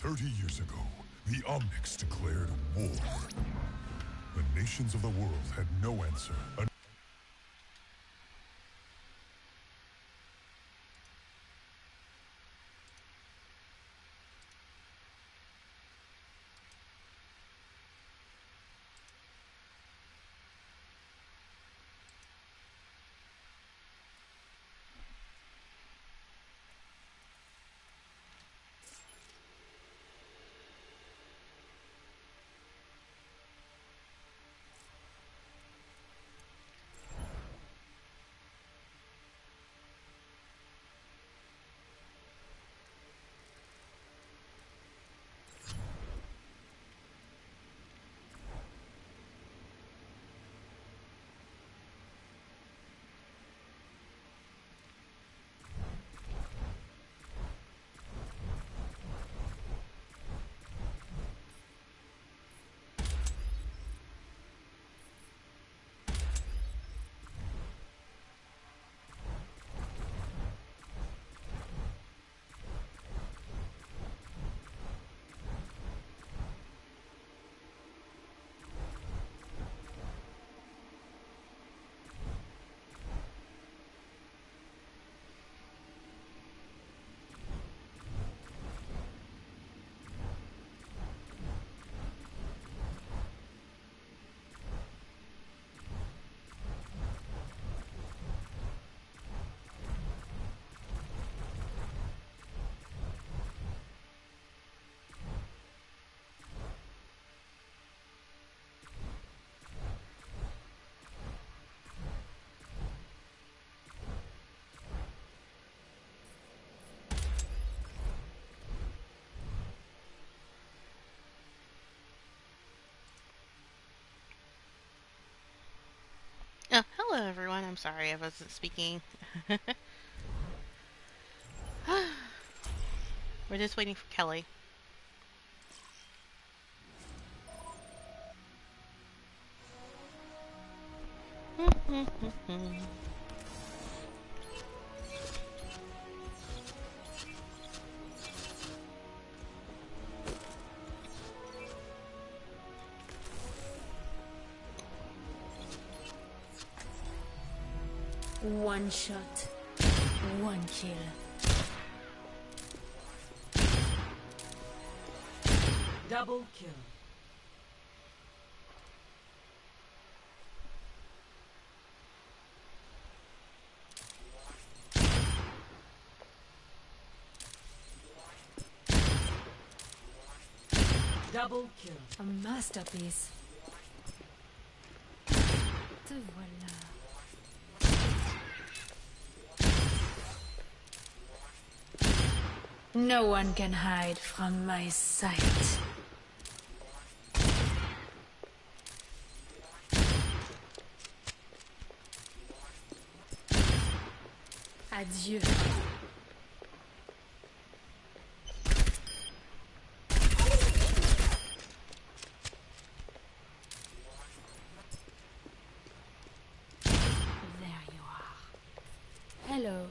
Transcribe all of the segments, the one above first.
30 years ago, the Omnics declared war. The nations of the world had no answer. Oh, hello everyone. I'm sorry I wasn't speaking. We're just waiting for Kelly. One shot, one kill. Double kill. Double kill. A masterpiece. Te voilà. No one can hide from my sight. Adieu. There you are. Hello.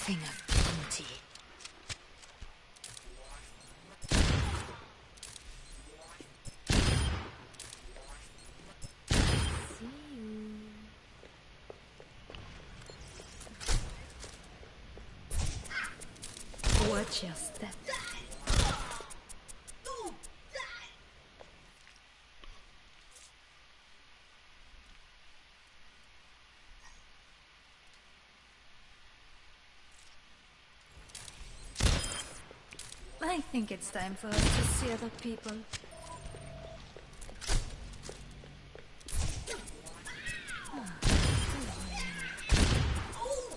Thing of beauty. See you. Watch your step. I think it's time for us to see other people.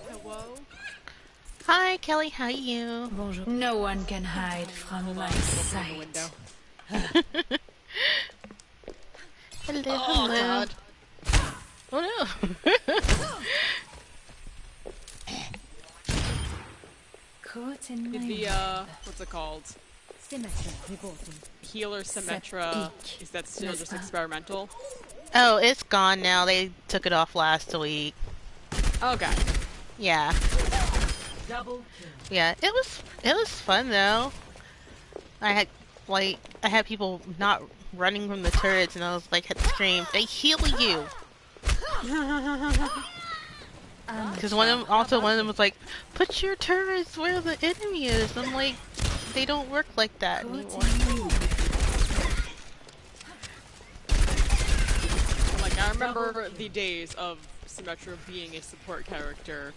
Hello? Hi Kelly, how are you? Bonjour. No one can hide from my sight. Hello, Oh hello. god. Oh no. Caught in my The what's it called? Healer Symmetra, is that still just experimental? Oh, it's gone now. They took it off last week. Okay. Yeah. Yeah, it was fun though. I had people not running from the turrets, and I was like, had to scream, "They heal you!" Because one of them was like, "Put your turrets where the enemy is." I'm like, they don't work like that anymore. Like, I remember the days of Symmetra being a support character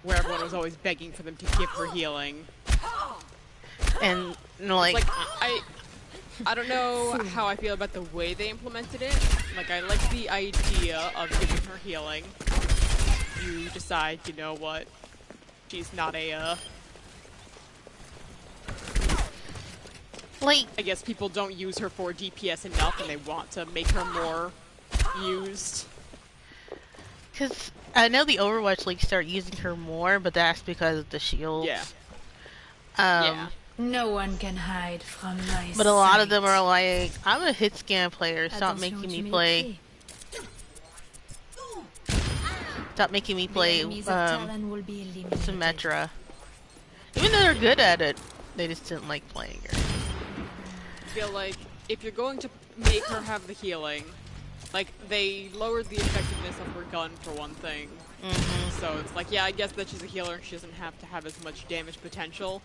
where everyone was always begging for them to give her healing. And like I don't know how I feel about the way they implemented it. Like, I like the idea of giving her healing. You decide, you know what, she's not a, like, I guess people don't use her for DPS enough and they want to make her more used. because I know the Overwatch League started using her more, but that's because of the shields. Yeah. Yeah. No one can hide from my But a lot of them are like, I'm a hit scan player, stop making me play. Stop making me play Symmetra. Even though they're good at it, they just didn't like playing her. I feel like if you're going to make her have the healing, like, they lowered the effectiveness of her gun for one thing. So it's like, yeah, I guess that she's a healer and she doesn't have to have as much damage potential.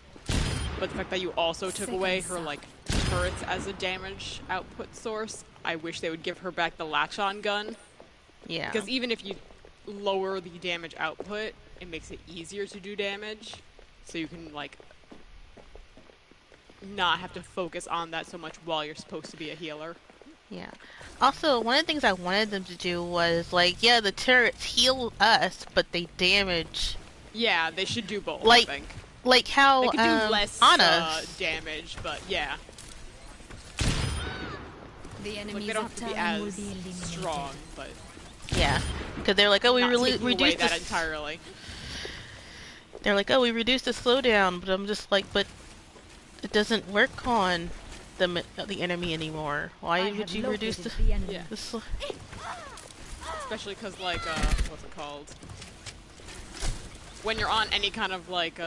But the fact that you also took away her, like, turrets as a damage output source, I wish they would give her back the latch-on gun. Yeah. Because even if you lower the damage output, it makes it easier to do damage. So you can, like, not have to focus on that so much while you're supposed to be a healer. Yeah. Also, one of the things I wanted them to do was, like, yeah, the turrets heal us, but they damage. Yeah, they should do both, like, I think. Like how, they could do less damage, but yeah. The Like, they don't have to be as strong, but... Yeah. Because they're like, oh, we really reduced that entirely. They're like, oh, we reduced the slowdown, but I'm just like, but it doesn't work on the enemy anymore. Why would you reduce the Especially because, like, what's it called? When you're on any kind of, like,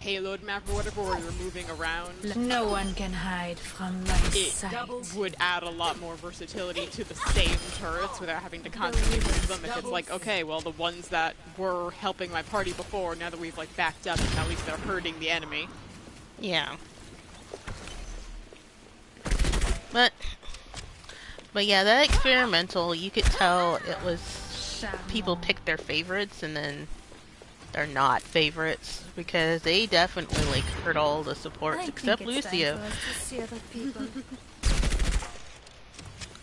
payload map or whatever, where you're moving around, no one can hide from my sight. It would add a lot more versatility to the same turrets without having to constantly move them. If it's like, okay, well, the ones that were helping my party before, now that we've, like, backed up, at least they're hurting the enemy. Yeah. But yeah, that experimental, you could tell it was people picked their favorites and then they're not favorites because they definitely like hurt all the supports except Lucio.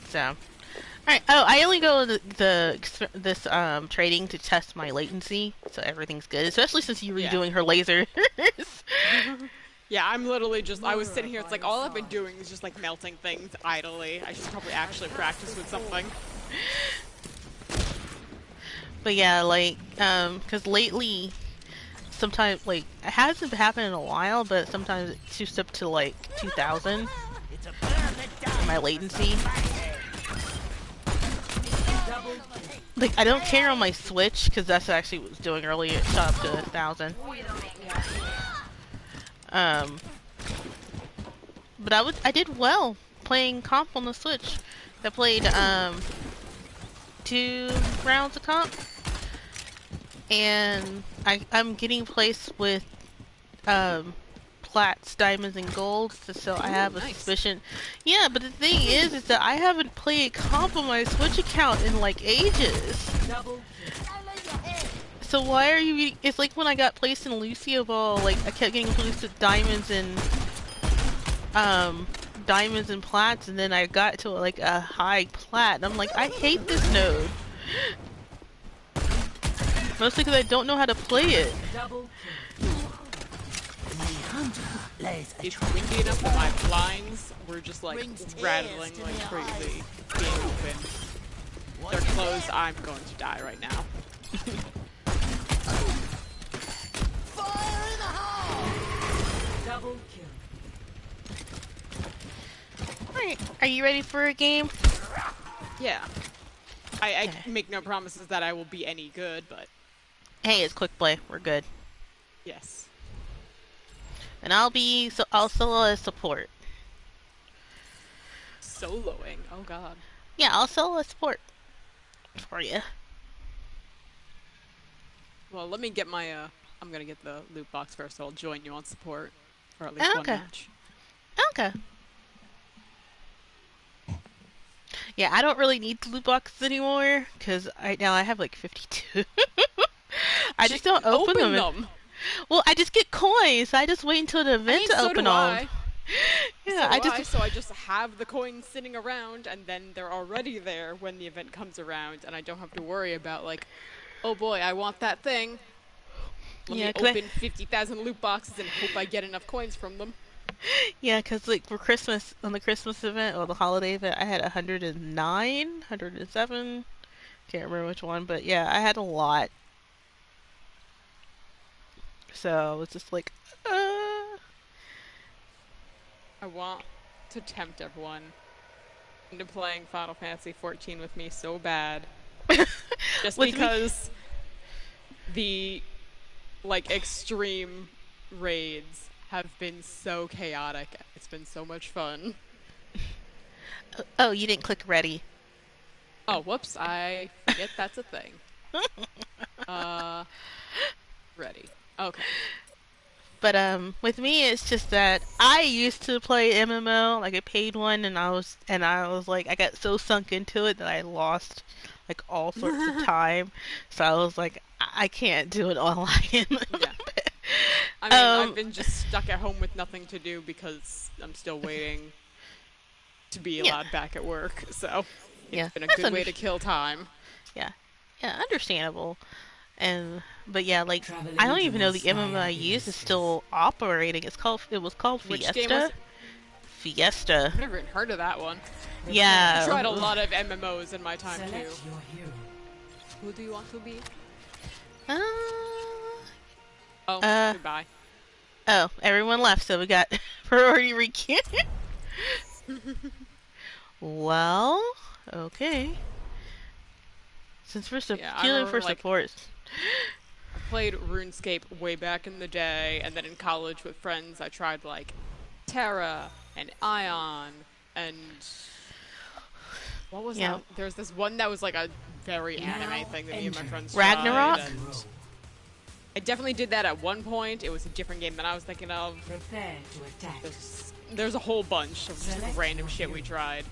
So, alright. Oh, I only go to this trading to test my latency, so everything's good. Especially since you were doing her lasers. Yeah, I'm literally just, I was sitting here, it's like, all I've been doing is just, like, melting things idly. I should probably actually practice with something. But yeah, like, because lately, sometimes, like, it hasn't happened in a while, but sometimes it shoots up to, like, 2,000. My latency. Like, I don't care on my Switch, because that's actually what it was doing earlier. It shot up to 1,000. But I did well playing comp on the Switch. I played 2 rounds of comp, and I'm getting placed with plats, diamonds, and gold. So I have a suspicion. Yeah, but the thing is that I haven't played comp on my Switch account in like ages. So why are you? It's like when I got placed in Lucio Ball, like I kept getting placed with diamonds and plats, and then I got to like a high plat, and I'm like, I hate this node. Mostly because I don't know how to play it. It's windy enough that my blinds were just like rattling like crazy, being open. They're closed. I'm going to die right now. Alright, are you ready for a game? Yeah. I Okay. make no promises that I will be any good, but Hey, it's quick play. We're good. yes. And I'll solo as support. Soloing. Oh god. Yeah, I'll solo as support for you. Well, let me get my I'm gonna get the loot box first, so I'll join you on support. Or at least one Okay. match. Okay. Yeah, I don't really need the loot boxes anymore because right now I have like 52. I just don't open them. Well, I just get coins. I just wait until the event to so open do all. I. Yeah, So I just have the coins sitting around, and then they're already there when the event comes around, and I don't have to worry about like, oh boy, I want that thing. Let me 'cause open 50,000 loot boxes and hope I get enough coins from them. Yeah, because like for Christmas, on the Christmas event or the holiday event, I had 109, 107. Can't remember which one, but yeah, I had a lot. So I was just like, I want to tempt everyone into playing Final Fantasy 14 with me so bad. Just With me- because the like extreme raids have been so chaotic. It's been so much fun. Oh, you didn't click ready. Oh, whoops, I forget that's a thing. Ready. Okay. But with me, it's just that I used to play MMO, like a paid one, and I was like, I got so sunk into it that I lost like all sorts of time. So I was like, I can't do it online. Yeah. I mean, I've been just stuck at home with nothing to do because I'm still waiting to be allowed back at work. So it's been a good way to kill time. Yeah, understandable. But yeah, like I don't even know the MMO I use is still operating. It was called Which Fiesta. game was it? Fiesta. I've never even heard of that one. Yeah. I tried a lot of MMOs in my time too. Who do you want to be? Goodbye. Oh, everyone left, so we got priority recant. Well, okay. Since we're queuing for support. I played RuneScape way back in the day, and then in college with friends, I tried like Terra and Ion and what was that? There's this one that was like a very anime thing that me and my friends Ragnarok. tried. I definitely did that at one point. It was a different game than I was thinking of. There's a whole bunch of just random shit we tried.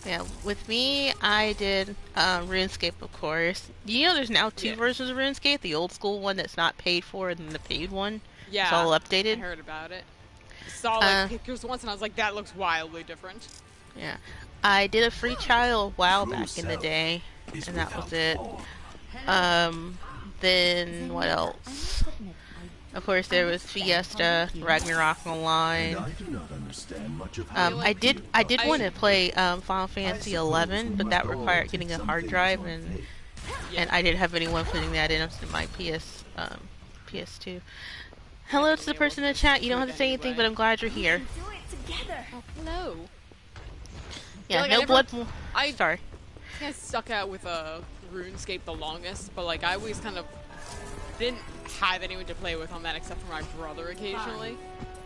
Yeah, with me, I did RuneScape, of course. You know, there's now two versions of RuneScape: the old school one that's not paid for, and then the paid one. Yeah, it's all updated. I heard about it. I saw like pictures once, and I was like, that looks wildly different. Yeah, I did a free trial a while back in the day, and that was it. Then what else? Of course, there was Fiesta, Ragnarok Online. I did want to play Final Fantasy 11, but that required getting a hard drive, and I didn't have anyone putting that in my PS2. Hello to the person in the chat. You don't have to say anything, but I'm glad you're here. Hello. Yeah, like no blood. Sorry. I think I stuck out with RuneScape the longest, but like I always kind of didn't have anyone to play with on that except for my brother occasionally.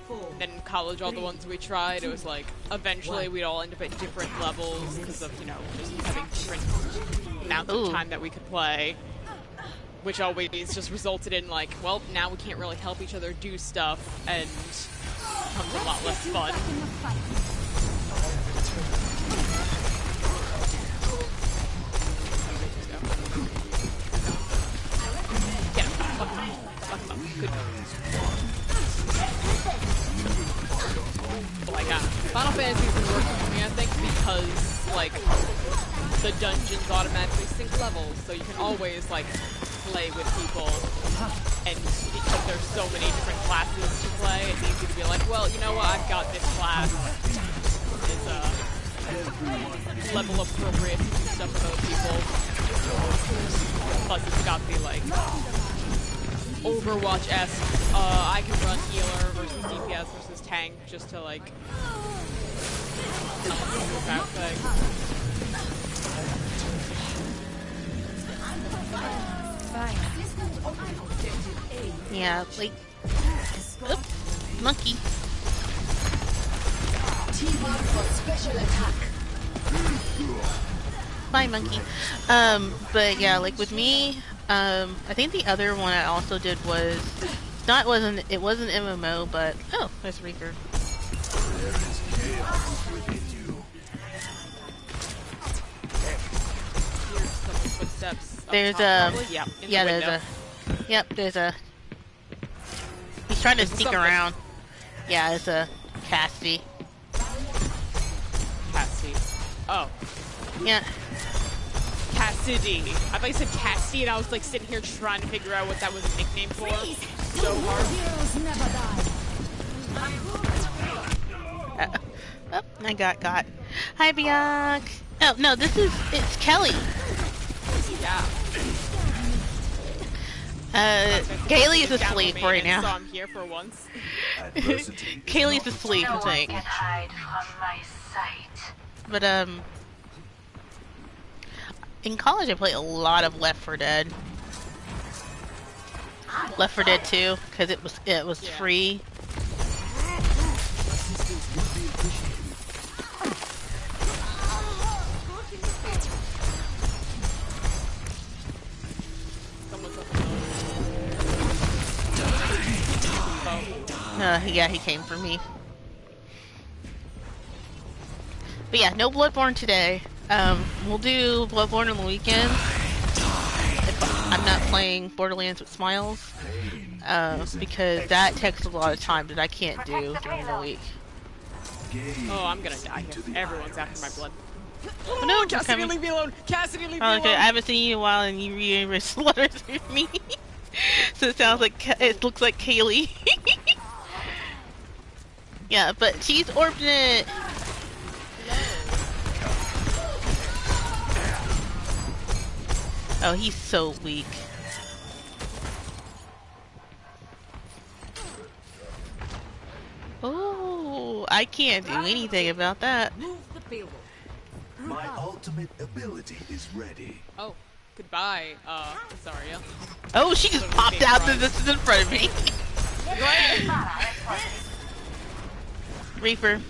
And then in college, all the ones we tried, it was like eventually we'd all end up at different levels because of, you know, just having different amounts of time that we could play, which always just resulted in like, well, now we can't really help each other do stuff, and it becomes a lot less fun. Like, Final Fantasy's been working for me, I think, because, like, the dungeons automatically sync levels, so you can always, like, play with people, and because there's so many different classes to play, it's easy to be like, well, you know what, I've got this class, it's, level appropriate to do stuff with other people, plus it's got the, like, Overwatch-esque, I can run healer versus DPS versus tank just to, like, someone do a bad thing. Yeah, like... Oops, monkey. Bye, monkey. But yeah, like with me, I think the other one I also did was... It wasn't MMO, but... Oh, there's Reaper. There's he's trying to sneak around. Yeah, it's a Cassidy. Cassidy. Oh. Yeah. Cassidy. I thought you said Cassidy, and I was like sitting here trying to figure out what that was a nickname for. So hard. Oh, I got. Hi, Bianc. Oh no, it's Kelly. Yeah. Kaylee's asleep right now. So I'm here for once. Kaylee's asleep, I think. But in college I played a lot of Left 4 Dead. Left 4 Dead 2, because it was free. Yeah, he came for me. But yeah, no Bloodborne today. We'll do Bloodborne on the weekend. If I'm not playing Borderlands with Smiles. Because that takes a lot of time that I can't do during the week. Oh, I'm gonna die here. Everyone's after my blood. Oh no, Cassidy, leave me alone! Cassidy, leave me alone! Okay, I haven't seen you in a while and you rearranged letters with me. So it sounds like, it looks like Kaylee. Yeah, but she's orbed it. Oh, he's so weak. Oh, I can't do anything about that. My ultimate ability is ready. Oh, goodbye, Zarya. Oh, she just popped out and this is in front of me. Reaper.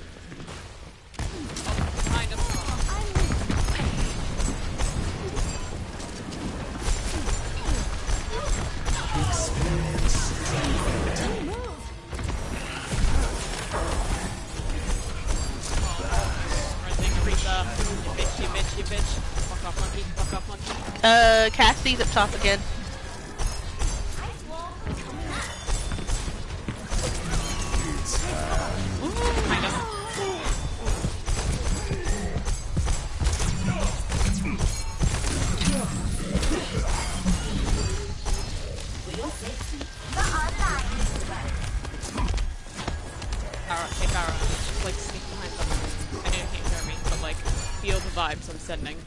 Kind of. You bitch. Fuck off, monkey. Cassie's up top again. Kind of. Hey, Kara. Just, like, sneak behind something. I know you can't hear me, but, like, feel the vibes I'm sending.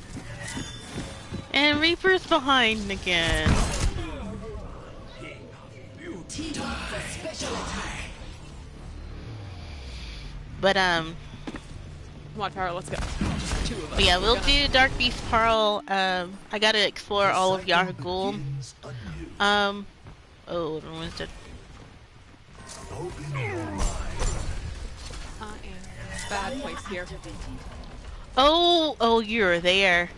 And Reaper's behind again. But, Come on, Kara, let's go. Two of us. yeah, we'll do Dark Beast Pearl. I gotta explore all of Yargul. Oh, everyone's dead. I am in a bad place here. Oh, you're there.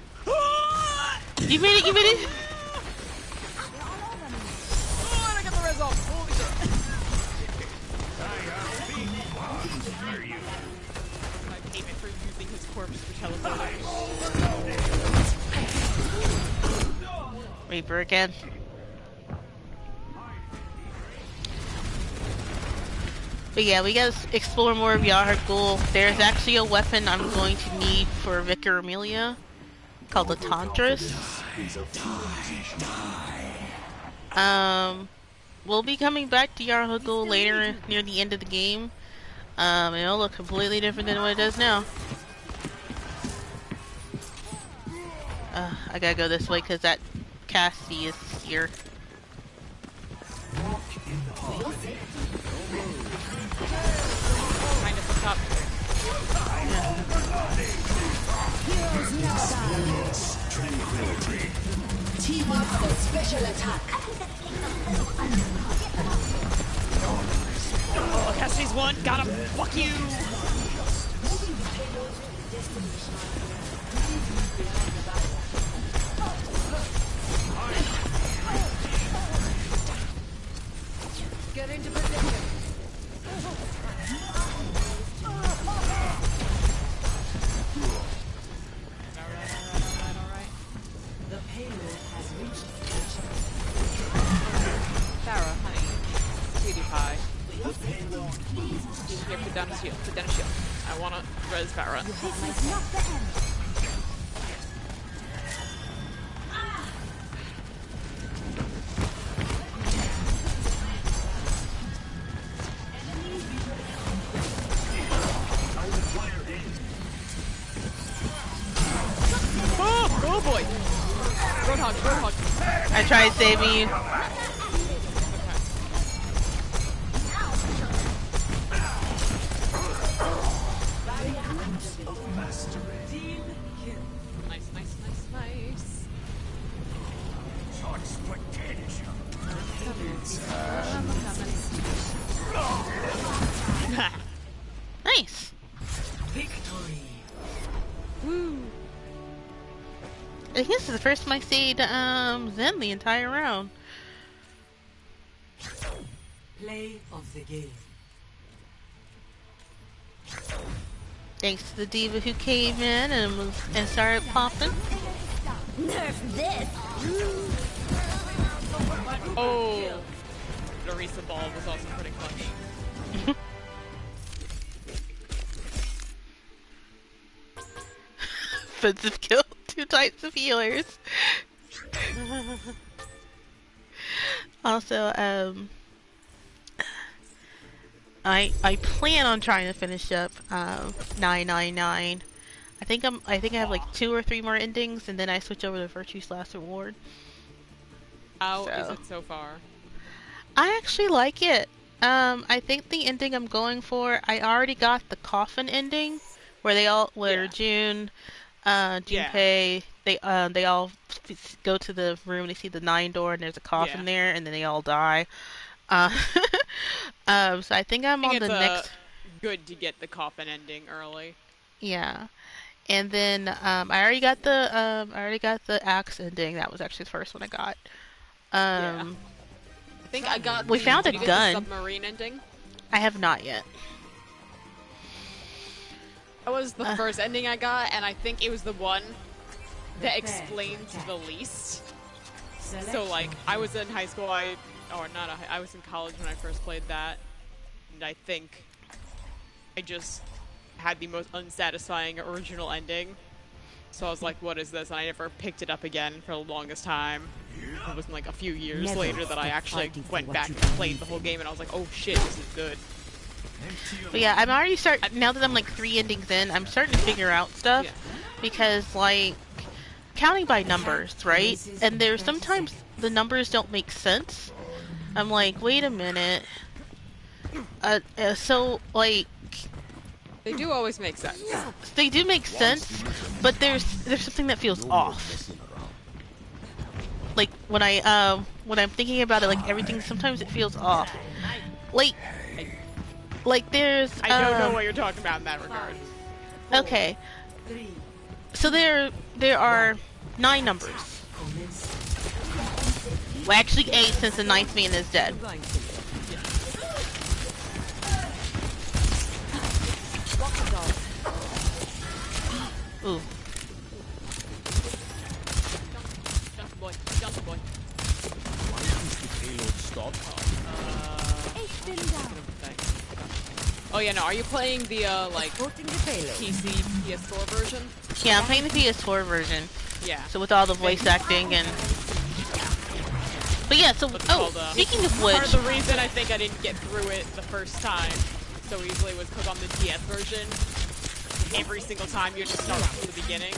You made it, Oh, and I got the res off. Holy shit. My payment for using his corpse for teleporting. Reaper again. But yeah, we gotta explore more of Yargul. There's actually a weapon I'm going to need for Vicar Amelia called the Tantras. We'll be coming back to Yargul later near the end of the game. And it'll look completely different than what it does now. I gotta go this way because that Cassie is here. Kind of up. Team up for special attack. Oh, Cassie's one. Got him. Fuck you. Get into position. Alright. The payload has reached Sarah, honey. Sweetie pie. Here, put down a shield. Put down a shield. I wanna res Farah. This is not the end. Oh boy! Roadhog, Roadhog. I tried saving you. Nice, nice, nice, nice. Nice. victory. Woo! I think this is the first time I stayed Zen the entire round. Play of the game. Thanks to the diva who came in and started popping. Nerf this. Oh! Larissa Ball was also pretty clutch. Offensive kill. 2 types of healers. Also, I plan on trying to finish up 999. I think I have like 2 or 3 more endings, and then I switch over to Virtue's Last Reward. How So. is it so far? I actually like it. I think the ending I'm going for, I already got the coffin ending, where Yeah. June, Junpei, they all go to the room, they see the 9 door, and there's a coffin Yeah. there, and then they all die. Uh, so I think I'm I on think the it's next, good to get the coffin ending early. yeah. And then I already got the axe ending. That was actually the first one I got. I think I got. We found a did you get gun. The submarine ending. I have not yet. That was the first ending I got, and I think it was the one that explained the least. So like, I was in high school. I was in college when I first played that, and I think I just had the most unsatisfying original ending. So I was like, what is this? And I never picked it up again for the longest time. It wasn't like a few years later that I actually went back and played the whole game, and I was like, oh shit, this is good. But yeah, I'm already now that I'm like 3 endings in, I'm starting to figure out stuff. Yeah. Because like, counting by numbers, right? And there's sometimes the numbers don't make sense. I'm like, wait a minute. So like, They do always make sense. they do make sense, but there's something that feels off. Like when I'm thinking about it, like everything, sometimes it feels off. Like there's I don't know what you're talking about in that regard. okay. So there are 9 numbers. Well, actually 8, since the 9th man is dead. Ooh. Jump boy, jump boy. Oh yeah, no. Are you playing the like PC PS4 version? Yeah, I'm playing the PS4 version. Yeah. So with all the voice acting and... But yeah, so... What's it Oh, called, speaking of Part which... of the reason I think I didn't get through it the first time so easily was because on the DS version, every single time you had to start from the beginning.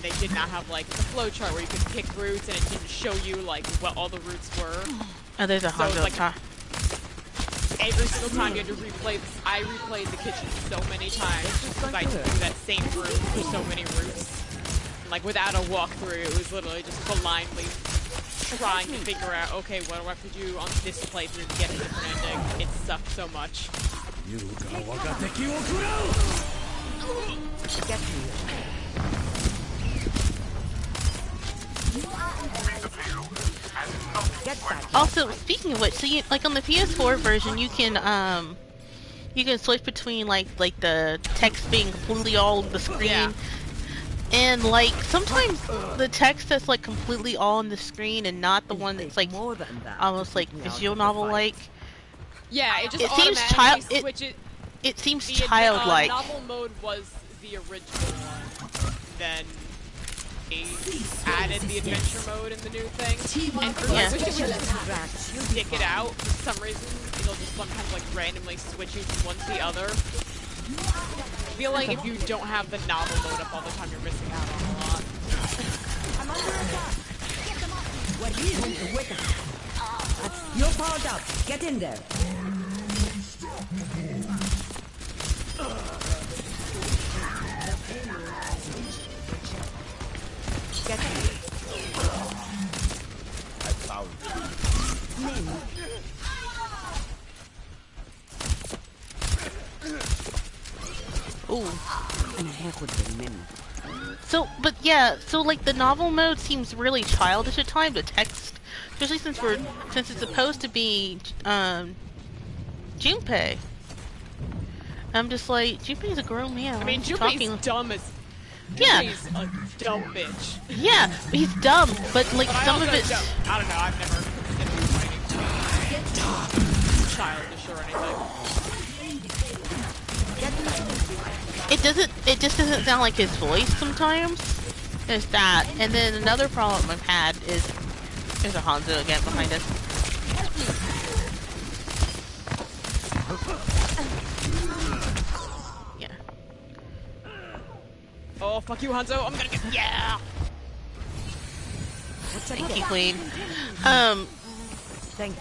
They did not have like the flowchart where you could pick routes, and it didn't show you like what all the routes were. Oh, there's a So it's Honda like- car. every single time you had to replay this. I replayed the kitchen so many times because I took that same route for so many routes. And, like, without a walkthrough, it was literally just blindly trying to figure out, okay, what do I have to do on this playthrough to get a different ending. It sucked so much. Also, speaking of which, so you, like on the PS4 version, you can switch between like the text being completely all over the screen, Yeah. and like sometimes the text that's like completely all on the screen and not the one that's like almost like visual novel like. Yeah, it just It seems automatically switches. It seems The childlike. novel mode was the original one. Then they added the adventure mode in the new thing. And for Yeah. some reason, if you stick it out, for some reason, it'll just sometimes like randomly switch you from one to the other. I feel like if you don't have the novel mode up all the time, you're missing out on a lot. I'm under attack. Get them up. What are you wake up? You're powered up. Get in there. Get in. I found Ooh. So, but yeah, so like the novel mode seems really childish at times. The text, especially since it's supposed to be Junpei. I'm just like, Junpei's a grown man. I mean, Why is he Junpei's talking? dumb as... Yeah. Junpei's a dumb bitch. Yeah, he's dumb, but like But some of I it. don't know, I've never considered fighting childish or anything. It just doesn't sound like his voice sometimes. There's that. And then another problem I've had is there's a Hanzo again behind us. Yeah. Oh, fuck you, Hanzo, I'm gonna get... Yeah! Thank you, Queen.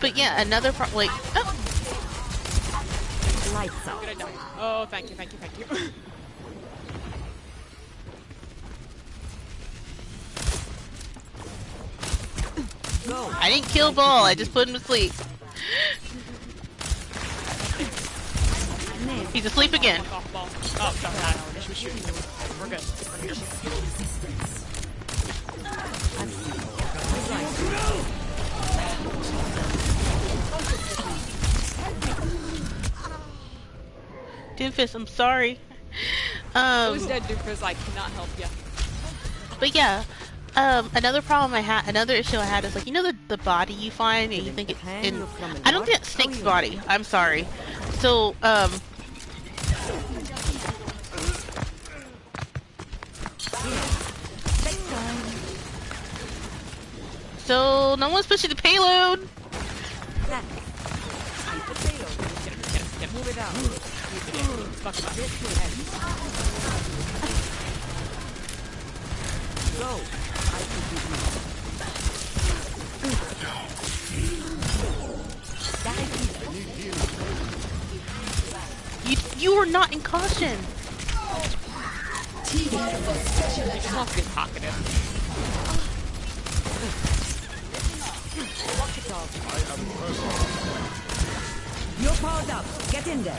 But yeah, another problem, like, oh, Lights I'm out. gonna die. Oh, thank you. Go. I didn't kill Ball, I just put him to sleep. He's asleep again. Fuck off, ball. Oh, sorry, I know, she was shooting him. We're good. We're here. Doomfist, I'm sorry. Who's dead, Doofus? I cannot help you. But yeah, another problem I had, another issue I had is like, you know the body you find and you think it's in, I don't think it's Snake's body, I'm sorry. So, so no one's pushing the payload. Move it out. Fuck him up. Go. I can You are not in caution. He just wants to get talkative. You're powered up. Get in there.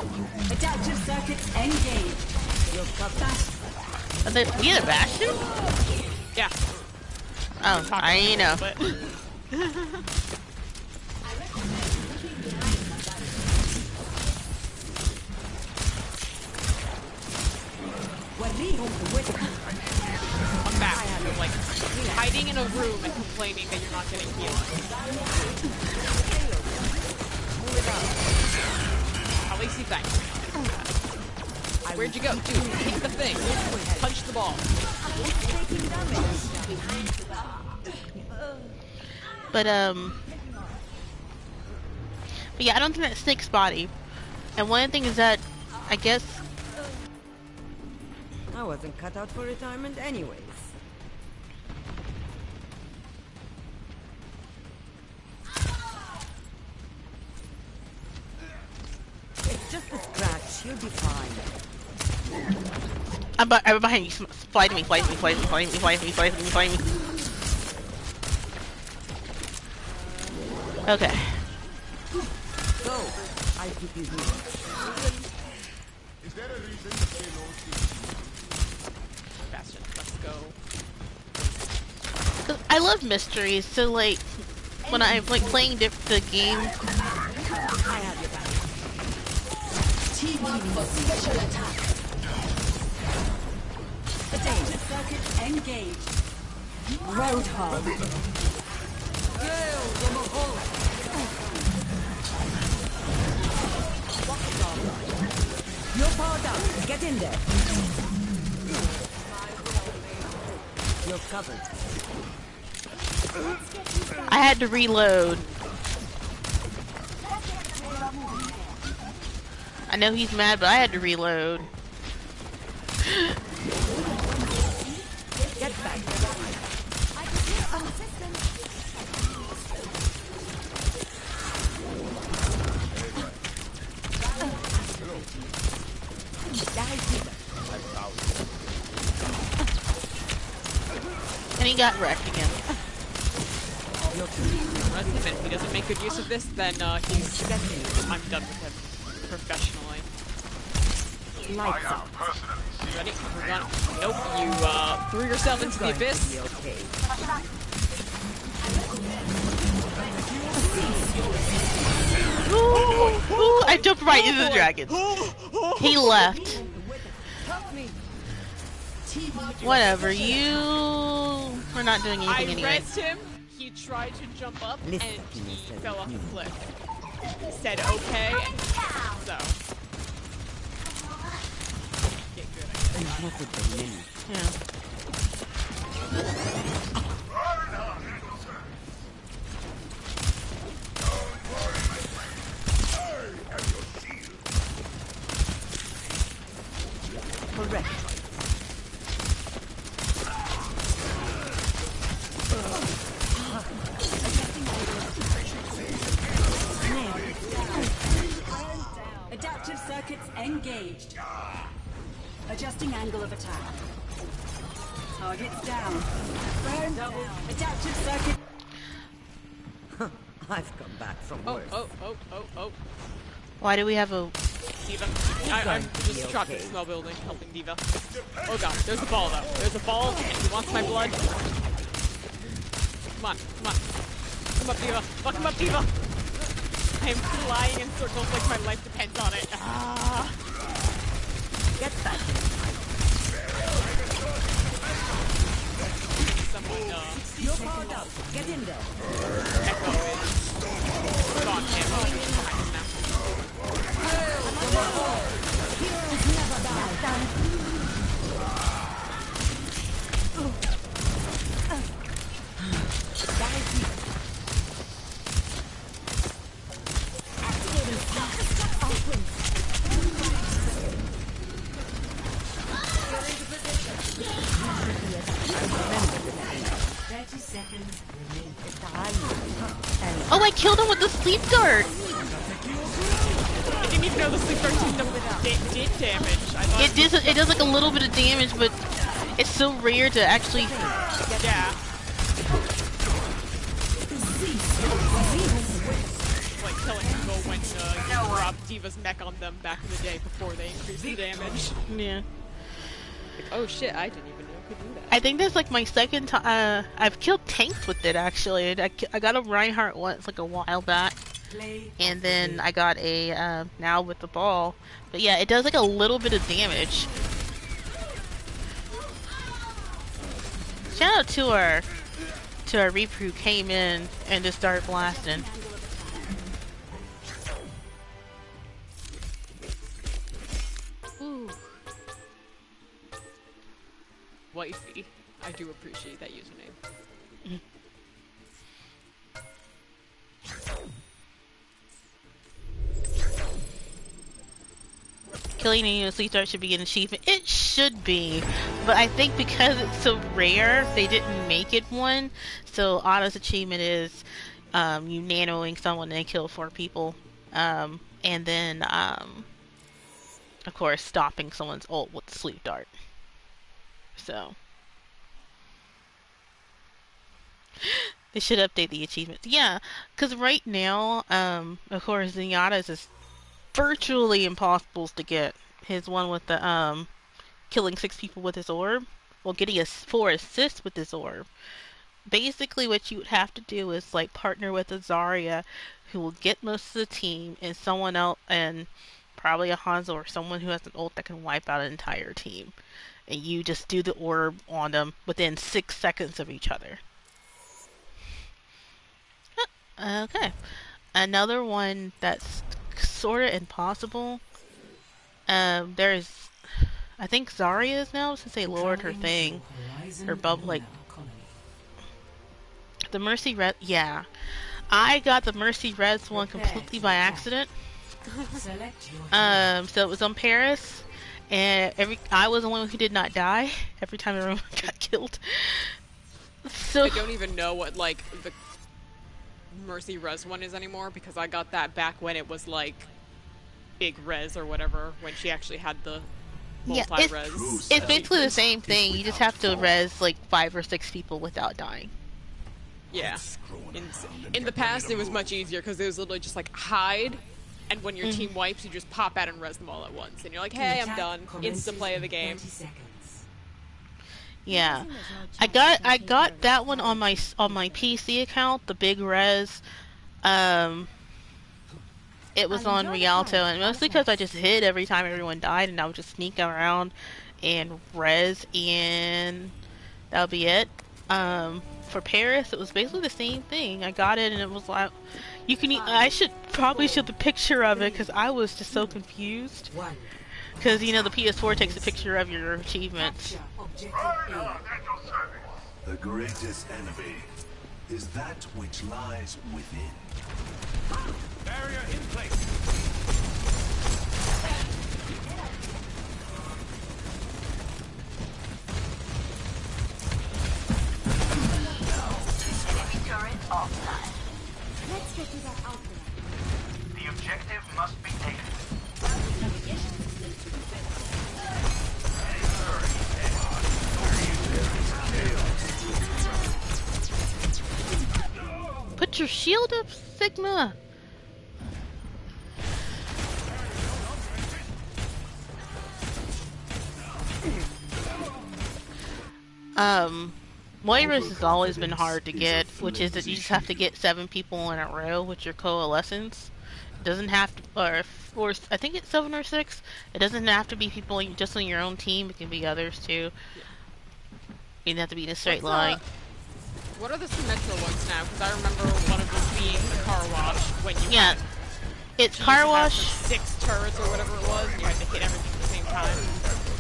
Adaptive circuits engaged. You're covered. We had a Bastion? Yeah. Oh, I know. But I'm back. You're like hiding in a room and complaining that you're not getting healed. At least he's back. Where'd you go? Dude, hit the thing. Punch the ball. But yeah, I don't think that's Snake's body. And one thing is that, I guess, I wasn't cut out for retirement anyways. I'm behind you. Fly to me, fly to me, fly to me, fly to me, fly to me, fly to me, fly to me. Okay. Go. I keep you here. Bastion, let's go. 'Cause I love mysteries, so like when I'm like playing the game. I have your back. Team up for special attack. Adaptive circuit engaged. Roadhog. You're powered up. Get in there. You're covered. I had to reload. I know he's mad, but I had to reload. Get back. I can hear some assistance. And he got wrecked again. If he doesn't make good use of this, then I'm done with him professionally. Lights out. Ready? We're gonna. Nope. You threw yourself into the abyss. Okay. Ooh, I jumped right into the dragon. He left. Whatever, you are not doing anything I anyway. rezzed him. He tried to jump up Listen and to me, he sir. fell off the cliff. Said okay. So. Get good, I guess. Enough with the mini. Yeah. Correct. Adaptive circuits engaged. Adjusting angle of attack. Targets down. Burn down. Adaptive circuit. I've come back from Oh, worse. oh. Why do we have a... Diva. I'm just trapped in a small building helping Diva. Oh god, there's a ball though. There's a ball and he wants my blood. Come on, come on. Come up, Diva. Fuck him up, Diva! I am flying in circles like my life depends on it. Ah. Get back. Someone, You're powered up. Get in there. Echo is gone. Him. Behind him now. Heroes never die. Oh, I killed him with the sleep dart! I didn't even know the sleep dart did damage. I thought It does like a little bit of damage, but it's so rare to actually... yeah. It's like killing people when you dropped Diva's mech on them back in the day before they increased the damage. Yeah. Like, oh shit, I didn't even know it could do that. I think that's like my second time. I've killed tanks with it actually. I got a Reinhardt once like a while back, and then I got a now with the ball. But yeah, it does like a little bit of damage. Shout out to our Reaper who came in and just started blasting. Ooh. Wifey. I do appreciate that username. Killing a sleep dart should be an achievement. It should be, but I think because it's so rare, they didn't make it one. So Anna's achievement is you nanoing someone and kill 4 people, and then of course stopping someone's ult with the sleep dart. So they should update the achievements. Yeah, because right now, of course, Zenyatta's is virtually impossible to get. His one with the killing 6 people with his orb, well, getting 4 assists with his orb. Basically, what you would have to do is like partner with a Zarya, who will get most of the team, and someone else, and probably a Hanzo or someone who has an ult that can wipe out an entire team. And you just do the orb on them within 6 seconds of each other. Okay. Another one that's sort of impossible. There's, I think Zarya is now, since they lowered her thing. Her bubble, like, the Mercy Res, yeah. I got the Mercy Res one completely by accident. So it was on Paris, and I was the one who did not die every time everyone got killed. So I don't even know what like the Mercy Res one is anymore, because I got that back when it was like big res or whatever, when she actually had the multi-res. It's basically the same thing. You just have to res like 5 or 6 people without dying. Yeah. In the past, it was much easier because it was literally just like hide, and when your team wipes, you just pop out and res them all at once, and you're like, "Hey, I'm done." Instant play of the game. Yeah, I got that one on my PC account, the big res. It was on Rialto, and mostly because I just hid every time everyone died, and I would just sneak around and res, and that would be it. For Paris, it was basically the same thing. I got it, and it was like, you can. I should probably show the picture of it because I was just so confused. Because you know the PS4 takes a picture of your achievements. The greatest enemy is that which lies within. Barrier in place. Let's get to that outline. The objective must be taken. Put your shield up, Sigma! Moira's has always been hard to get, which is that you just have to get 7 people in a row with your coalescence. It doesn't have to, or I think it's 7 or 6. It doesn't have to be people just on your own team. It can be others too. You don't have to be in a straight line. What are the Symmetra ones now? Because I remember one of them being the car wash when you had, it's car wash. 6 turrets or whatever it was, and you had to hit everything at the same time.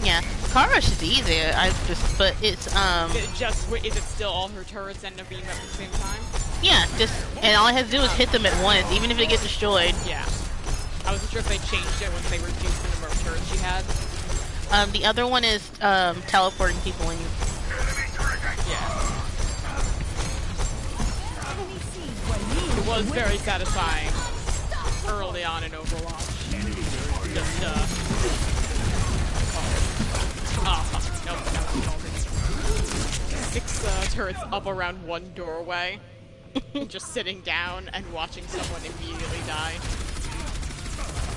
Yeah, car rush is easy. But it's is it still all her turrets end up being up at the same time? Yeah, and all I have to do is hit them at once, even if they get destroyed. Yeah, I wasn't sure if they changed it once they reduced the number of turrets she had. The other one is teleporting people in you. Yeah. It was very satisfying early on in Overwatch. Just, nope, that was 6 turrets up around one doorway. Just sitting down and watching someone immediately die.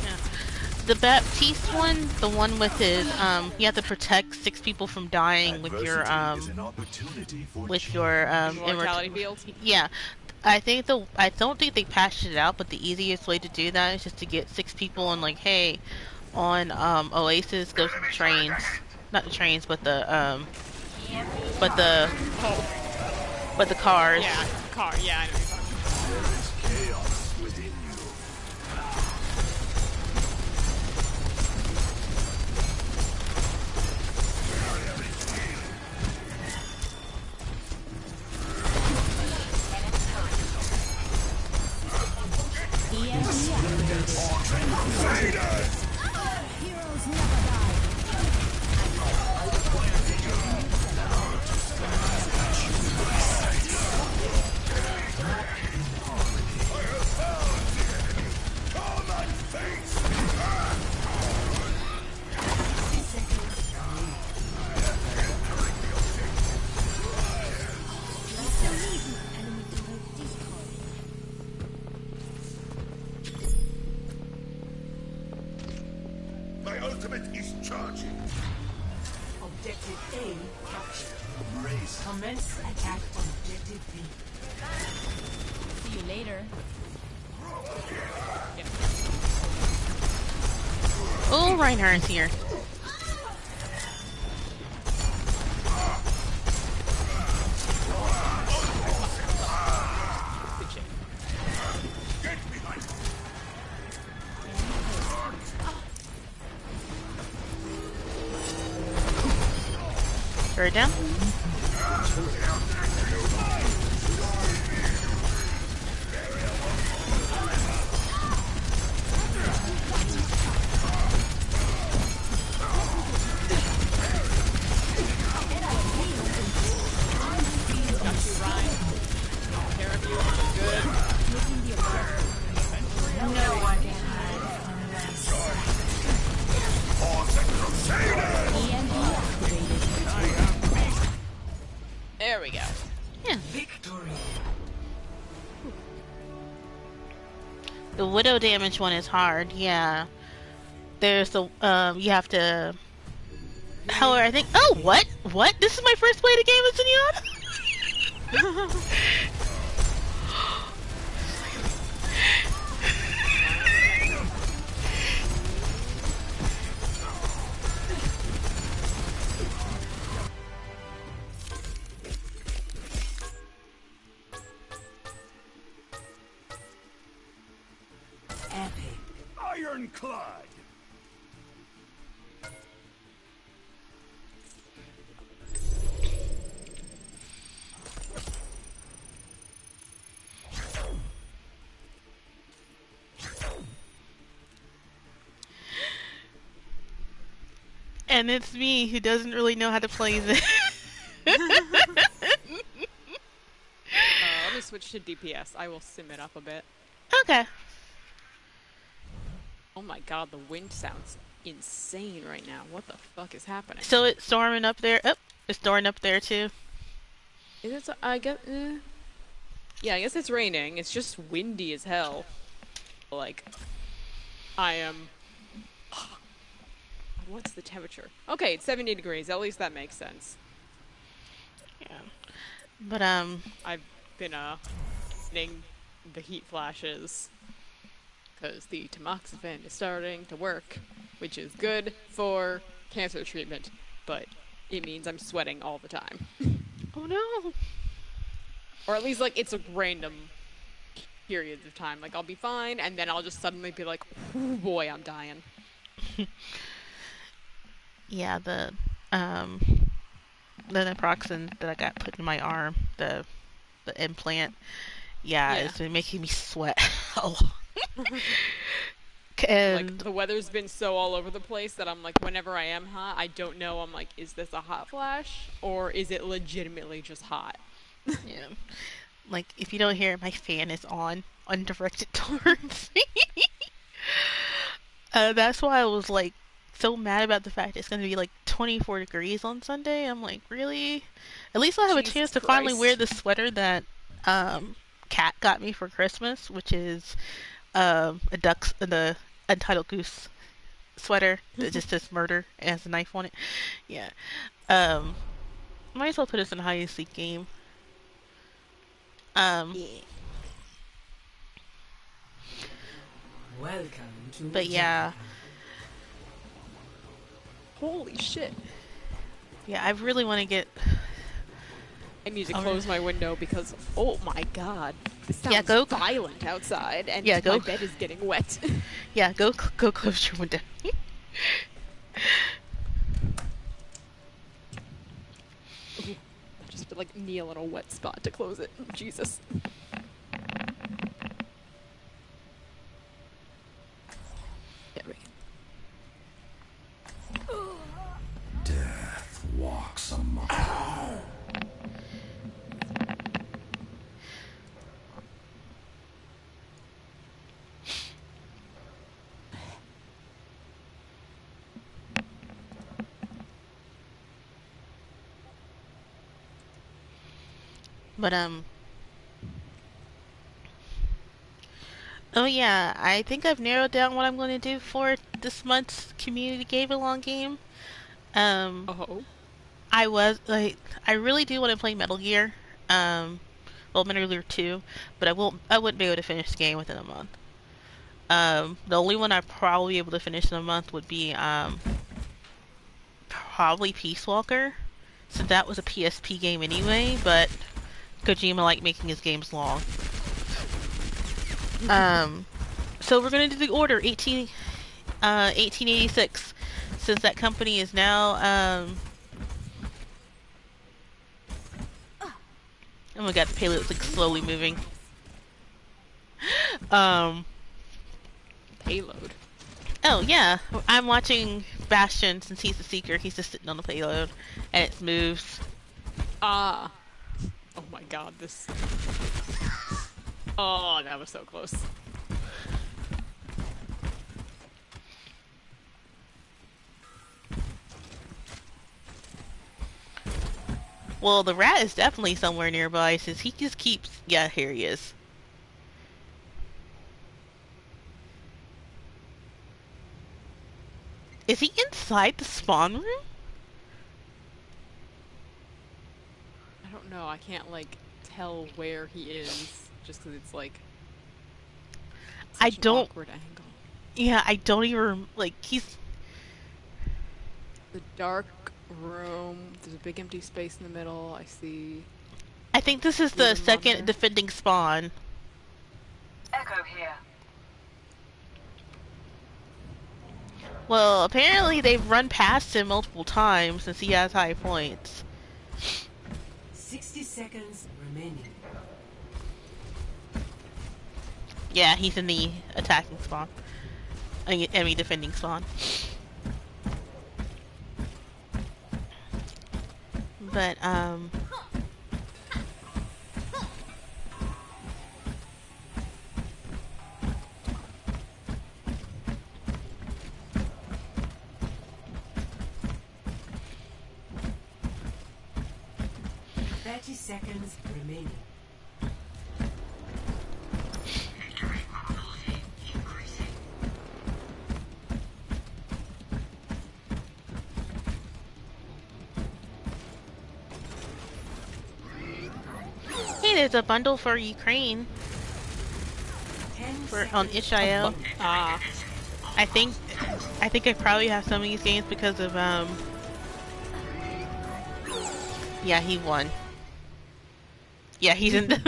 Yeah. The Baptiste one, the one with his, you have to protect 6 people from dying with your, immortality field? Yeah. I don't think they patched it out, but the easiest way to do that is just to get 6 people and like, hey, on Oasis, go to the trains, not the trains, but the cars. Yeah, car. Yeah, I know what you're talking about. There is chaos within you. Heroes never die. Objective A captured. Brace. Commence attack on objective B. See you later. Oh, Reinhardt's here. Throw it down. There we go. Yeah. Victory. The widow damage one is hard. Yeah. There's the you have to. However, I think. Oh, what? What? This is my first play of the game as Zenyatta? Epic. Ironclad. And it's me who doesn't really know how to play this. Let me switch to DPS. I will sim it up a bit. Okay. Oh my god, the wind sounds insane right now. What the fuck is happening? So it's storming up there. Oh, it's storming up there too. Is it? I guess. Yeah, I guess it's raining. It's just windy as hell. Like, I am. What's the temperature? Okay, it's 70 degrees. At least that makes sense. Yeah. But I've been getting the heat flashes because the tamoxifen is starting to work, which is good for cancer treatment, but it means I'm sweating all the time. oh no. Or at least, like, it's a random periods of time. Like, I'll be fine, and then I'll just suddenly be like, oh boy, I'm dying. Yeah, the naproxen that I got put in my arm, the implant, yeah, it's been making me sweat a lot. And like, the weather's been so all over the place that I'm like, whenever I am hot, I don't know. I'm like, is this a hot flash, or is it legitimately just hot? yeah, like, if you don't hear it, my fan is on, undirected towards me. That's why I was like so mad about the fact it's going to be like 24 degrees on Sunday. I'm like, really? At least I'll have a chance to finally wear the sweater that Kat got me for Christmas, which is the Untitled Goose sweater that just says murder and has a knife on it. Yeah. Might as well put this in a hide and seek game. Welcome to But yeah. Holy shit. Yeah, I really want to get... I need to close my window because, oh my god, this sounds violent outside, and my bed is getting wet. Yeah, go close your window. I just like kneel in a wet spot to close it. Jesus. Death walks among us. But oh yeah, I think I've narrowed down what I'm going to do for this month's Community Game Along game. Um, Oh. I really do want to play Metal Gear. Well, Metal Gear 2, but I wouldn't be able to finish the game within a month. The only one I'd probably be able to finish in a month would be, probably Peace Walker, since that was a PSP game anyway, but Kojima liked making his games long. So we're gonna do the order 1886, since that company is now, oh my god, the payload's like slowly moving. Payload. Oh yeah, I'm watching Bastion since he's the seeker. He's just sitting on the payload, and it moves. Ah. Oh my god, this... Oh, that was so close. Well, the rat is definitely somewhere nearby since he just keeps... Yeah, here he is. Is he inside the spawn room? I don't know, I can't, like, tell where he is, just because it's, like... I such an don't... awkward angle. Yeah, I don't even... Like, he's... The dark room, there's a big empty space in the middle, I see... I think this is the second monitor. defending spawn. Echo here. Well, apparently they've run past him multiple times since he has high points. 60 seconds remaining. Yeah, he's in the attacking spawn. I mean, defending spawn. But, 30 seconds remaining. hey, there's a bundle for Ukraine. On itch.io. Ah. I think I probably have some of these games because of, yeah, he won. Yeah, he's in the...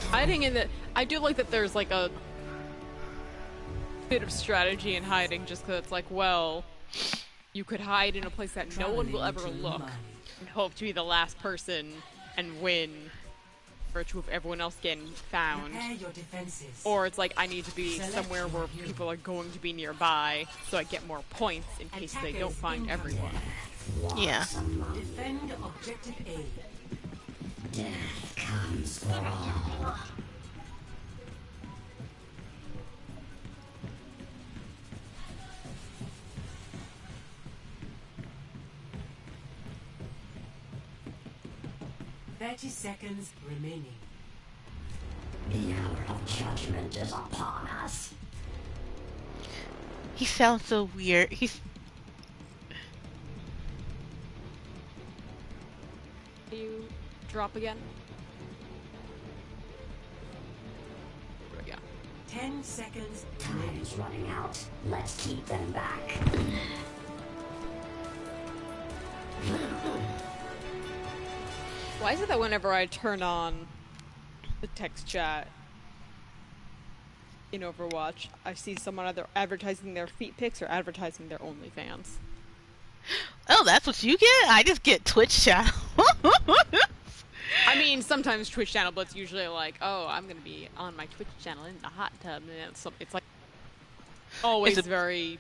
Hiding in the... I do like that there's, like, a bit of strategy in hiding, just because it's like, well, you could hide in a place that no one will ever look, and hope to be the last person and win, virtue of everyone else getting found. Or it's like, I need to be somewhere where people are going to be nearby, so I get more points in case they don't find everyone. Yeah. Defend objective A. Death comes for all. Thirty seconds remaining. The hour of judgment is upon us. He sounds so weird. He's... Do you drop again? There we go. 10 seconds. Time's running out. Let's keep them back. Why is it that whenever I turn on the text chat in Overwatch, I see someone either advertising their feet pics or advertising their OnlyFans? Oh, that's what you get? I just get Twitch channel. I mean, sometimes Twitch channel, but it's usually like, oh, I'm gonna be on my Twitch channel in the hot tub, and it's like always very...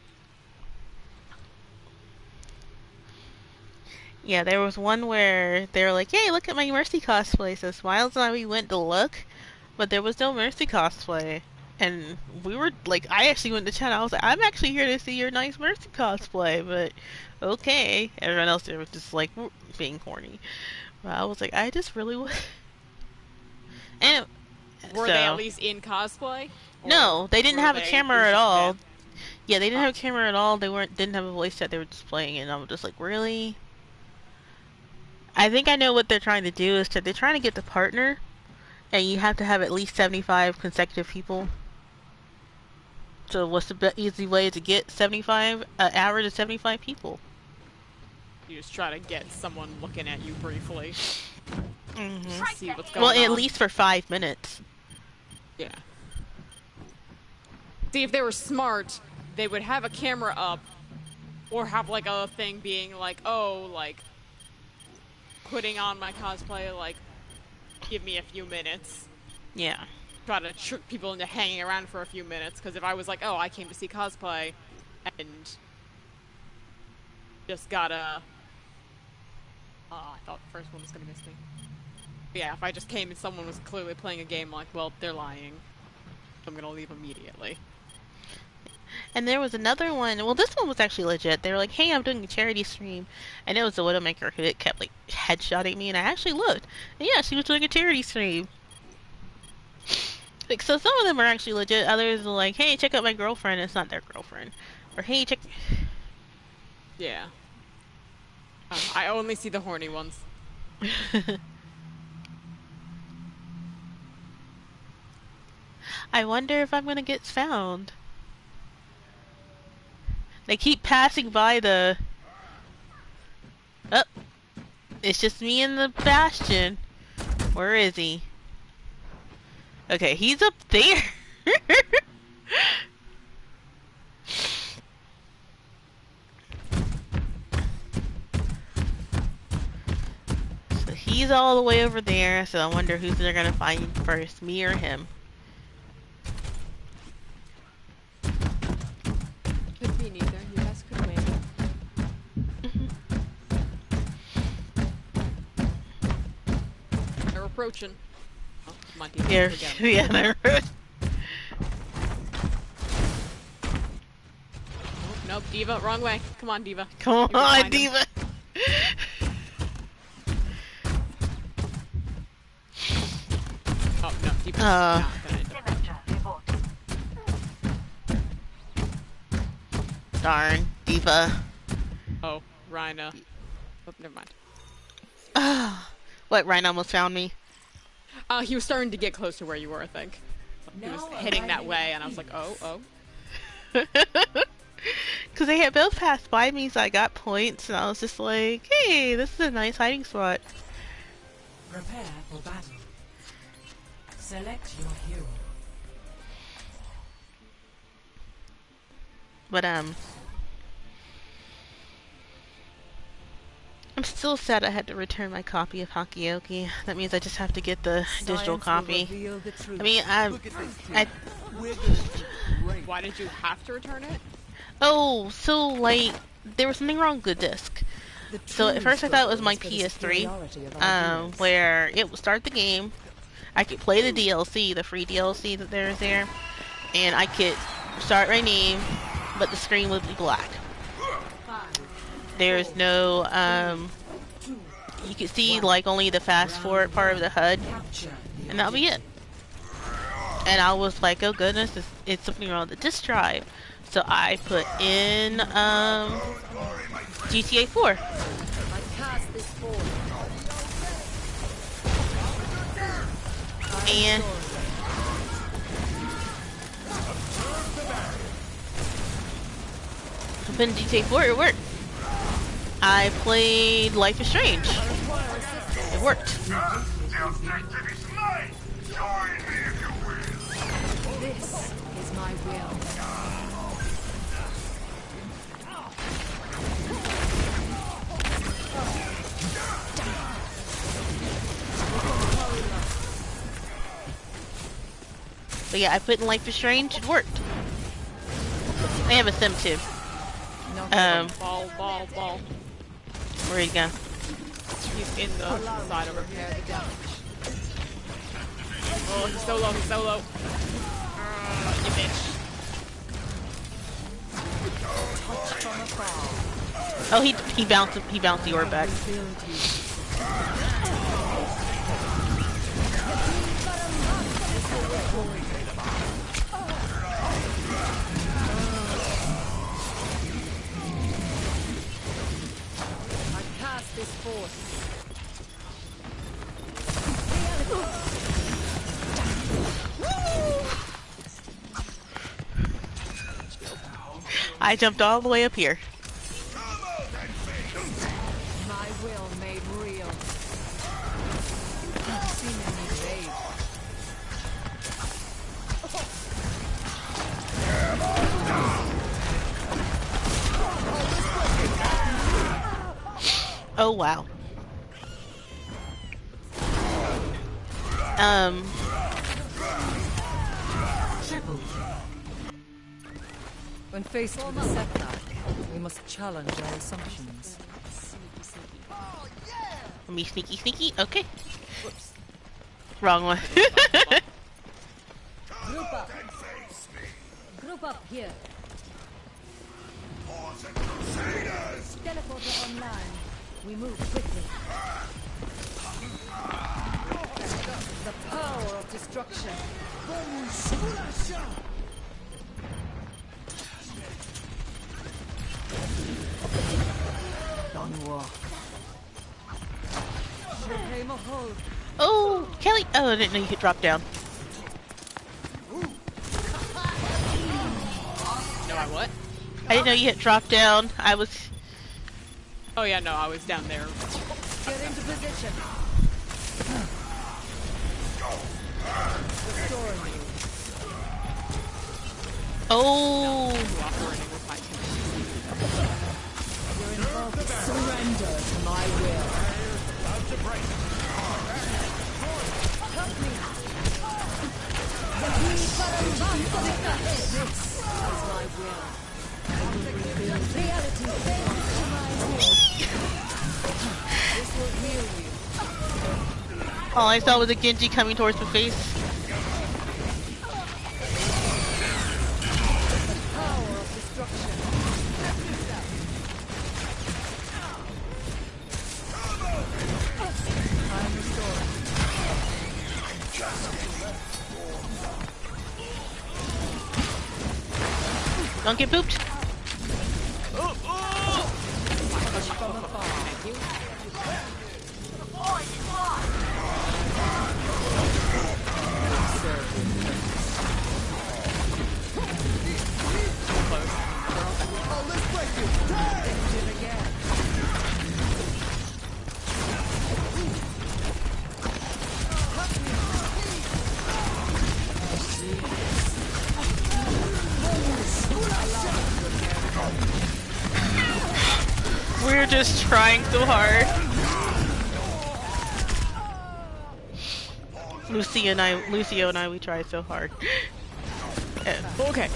Yeah, there was one where they were like, hey, look at my Mercy cosplay. So Smiles and I, we went to look, but there was no Mercy cosplay. And we were like, I actually went to chat. I was like, I'm actually here to see your nice Mercy cosplay, but okay. Everyone else there was just like being horny. But I was like, I just really would. And Were they at least in cosplay? No, they didn't were have a they camera at just all. dead? Yeah, they didn't have a camera at all. They didn't have a voice chat. They were just playing, and I'm just like, really? I think I know what they're trying to do is that they're trying to get the partner, and you have to have at least 75 consecutive people. So what's the easy way to get 75? Average of 75 people. You just try to get someone looking at you briefly. Mm-hmm. See what's going on. Well, at least for 5 minutes. Yeah. See, if they were smart, they would have a camera up, or have like a thing being like, oh, like, putting on my cosplay, like, give me a few minutes. Yeah. Try to trick people into hanging around for a few minutes, because if I was like, oh, I came to see cosplay, and just gotta... I thought the first one was gonna miss me. But yeah, if I just came and someone was clearly playing a game, like, well, they're lying. I'm gonna leave immediately. And there was another one. Well, this one was actually legit. They were like, "Hey, I'm doing a charity stream," and it was the Widowmaker who kept like headshotting me, and I actually looked. And yeah, she was doing a charity stream. Like, so some of them are actually legit. Others are like, "Hey, check out my girlfriend." It's not their girlfriend. Or hey, check. Yeah. I only see the horny ones. I wonder if I'm gonna get found. They keep passing by the... Oh. It's just me and the Bastion. Where is he? Okay, he's up there. So he's all the way over there, so I wonder who they're gonna find first, me or him. Could be neither. You guys could wait. They're approaching. Oh, my team Here, yeah, they're... Nope, Diva, wrong way. Come on, Diva. Come on, Diva. Oh, no, Diva's not gonna Darn, Diva. Oh, Rhina. Oh, never mind. What, Ryan almost found me? He was starting to get close to where you were, I think. He was heading that way, and I was like, oh. Because they had both passed by me, so I got points, and I was just like, hey, this is a nice hiding spot. Prepare for battle. Select your hero. But, I'm still sad I had to return my copy of Hakioki. That means I just have to get the digital copy. I mean, Why did you have to return it? Oh, so, like, there was something wrong with the disc. So at first I thought it was my PS3, where it would start the game, I could play the DLC, the free DLC that there's there, and I could start my name, but the screen would be black. There's no, you could see, like, only the fast forward part of the HUD, and that'll be it. And I was like, oh goodness, it's something wrong with the disk drive. So I put in, GTA 4. And I put in GTA 4, it worked. I played Life is Strange. It worked. This is my will. But yeah, I put in Life is Strange, it worked. I have a sim too. Ball. Where'd he go? He's in the side over here. Oh, he's so low, you bitch. Oh, he bounced the orb back. this force. I jumped all the way up here. My will made real. I've seen them evade. Oh wow. When faced with a setback, we must challenge our assumptions. Let me sneaky sneaky. Okay. Wrong one. Group up. Group up here. Teleporter online. We move quickly. The power of destruction. Don't walk. Proclaim a hold. Oh, Kelly. Oh, I didn't know you could drop down. No, I what? I didn't know you had dropped down. I was. Oh yeah, no, I was down there. Get into position. Restoring you. Oh. Cooperating with my team. You're involved. Surrender to my will. Help me. This is my will. Reality bends to my will. This will heal you. All I saw was a Genji coming towards the face. Power of destruction. I'm restored. Don't get pooped. From afar. We're just trying so hard. Lucio and I, we try so hard. Okay.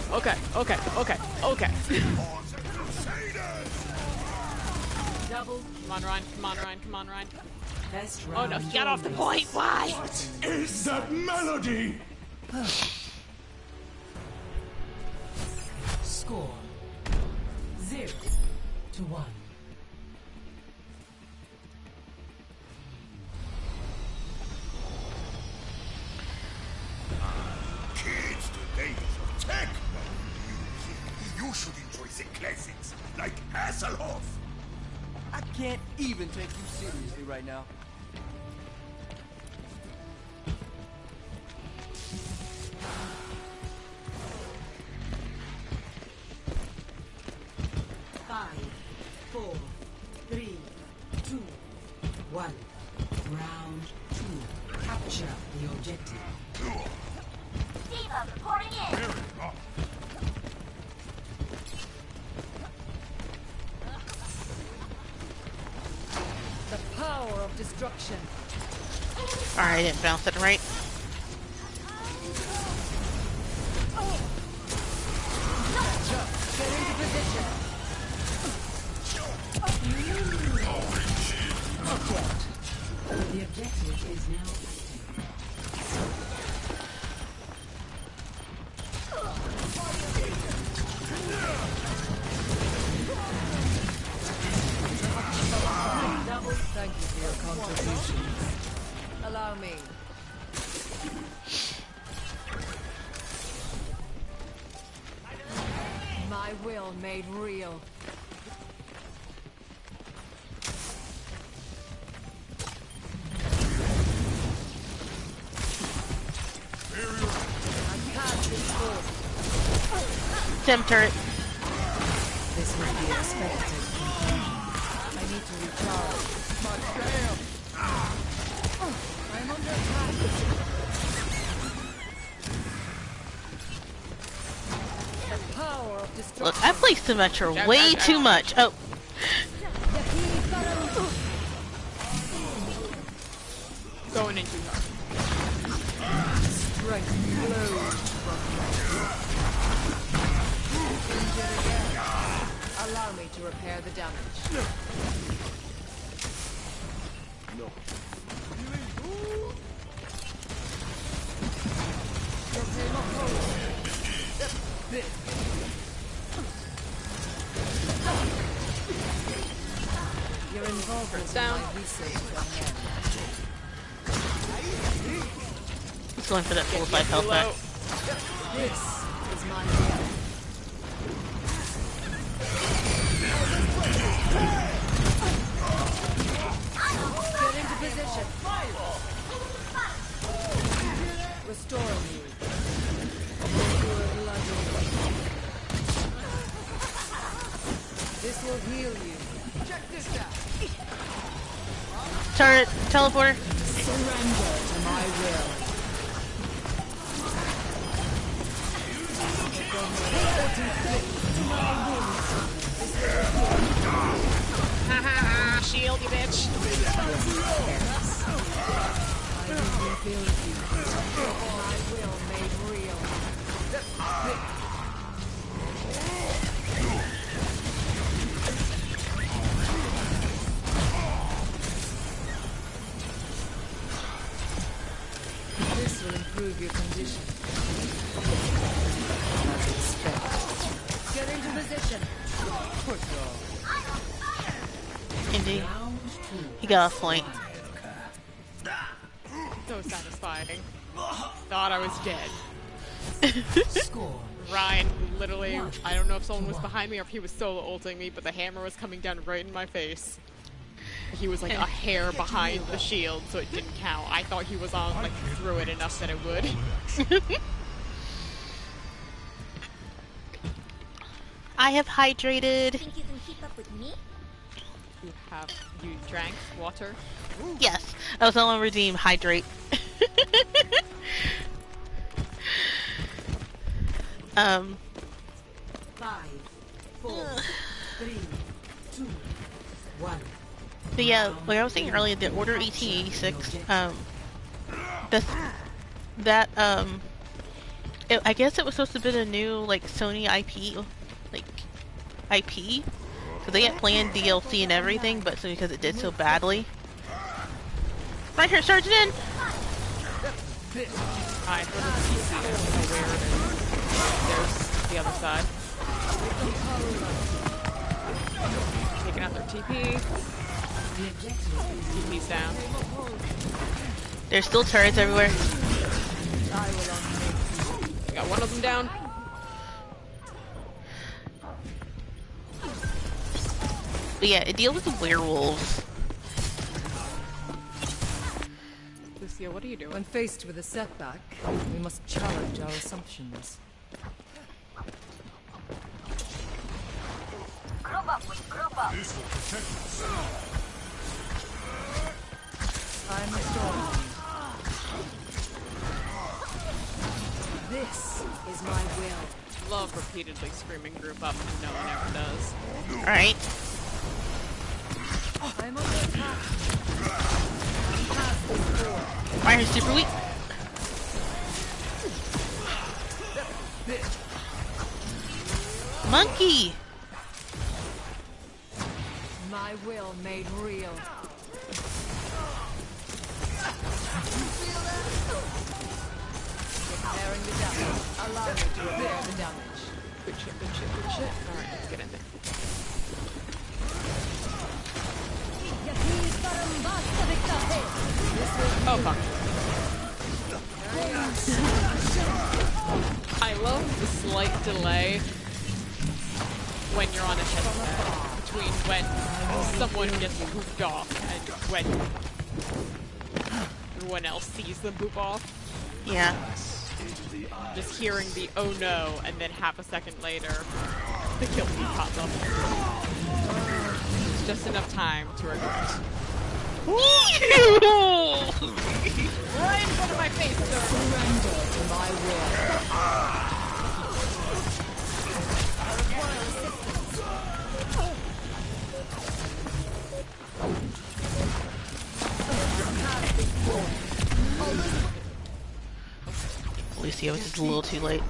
Double. Come on, Ryan. Come on, Ryan. Come on, Ryan. Best Oh no, get off the point. Why? Is that melody? Score 0-1. Kids today is tech. You should enjoy the classics like Hasselhoff. I can't even take you seriously right now. Five, 4, 3, 2, 1. Round 2. Capture the objective. Diva reporting in. The power of destruction. Alright, I didn't bounce it right. Get into position. Not yet. The objective is now active. Thank you for your contributions. Allow me. My will made real. Stem turret. This would be expected conclusion. I need to recharge. I'm under attack. The power of destruction. Look, I play Symmetra way too much. Oh. Going in too hard. Strength flows from injured again. Allow me to repair the damage. No. Your involvement down. in my research will end. He's going for that full 5 health back. This is my will. Get into position. Restore me. This will heal you. Check this out. Turret, teleporter. Surrender to my will. Haha, shield, you bitch. I will rebuild you. My will made real. This will improve your condition. As expected. Get into position. Indeed. He got a flank. So satisfying. Thought I was dead. Ryan, literally, I don't know if someone was behind me or if he was solo ulting me, but the hammer was coming down right in my face. He was like a hair behind the shield, so it didn't count. I thought he was on, like, through it enough that it would. I have hydrated. Think you can keep up with me? You drank water? Yes, I was on redeem hydrate. Five, 4, 3, 2, 1. But yeah, like I was saying earlier, the Order 1886, I guess it was supposed to be a new, like, Sony IP, because they had planned DLC and everything, but so because it did so badly. Right here, charge it in! Alright, for the PC, I don't know where it is. There's the other side. Taking out their TP. TP's down. There's still turrets everywhere. Got one of them down. But yeah, it deals with the werewolves. Lucia, what are you doing? When faced with a setback, we must challenge our assumptions. Group up with group up. This will protect us. I'm restoring you. This is my will. Love repeatedly screaming group up and no one ever does. Alright. I'm under attack. I'm past this door. Fire's super weak. Monkey! My will made real. Repairing the damage. Allow me to repair the damage. Good shit, good shit, good shit. Alright, let's get in there. Oh, fuck. I love the slight delay when you're on a headset between when someone gets pooped off and when everyone else sees them poop off. Yeah. Just hearing the oh no, and then half a second later, the kill feed pops up. It's just enough time to regret. Right in front of my face, sir. Surrender to my will. Lucio was just a little too late.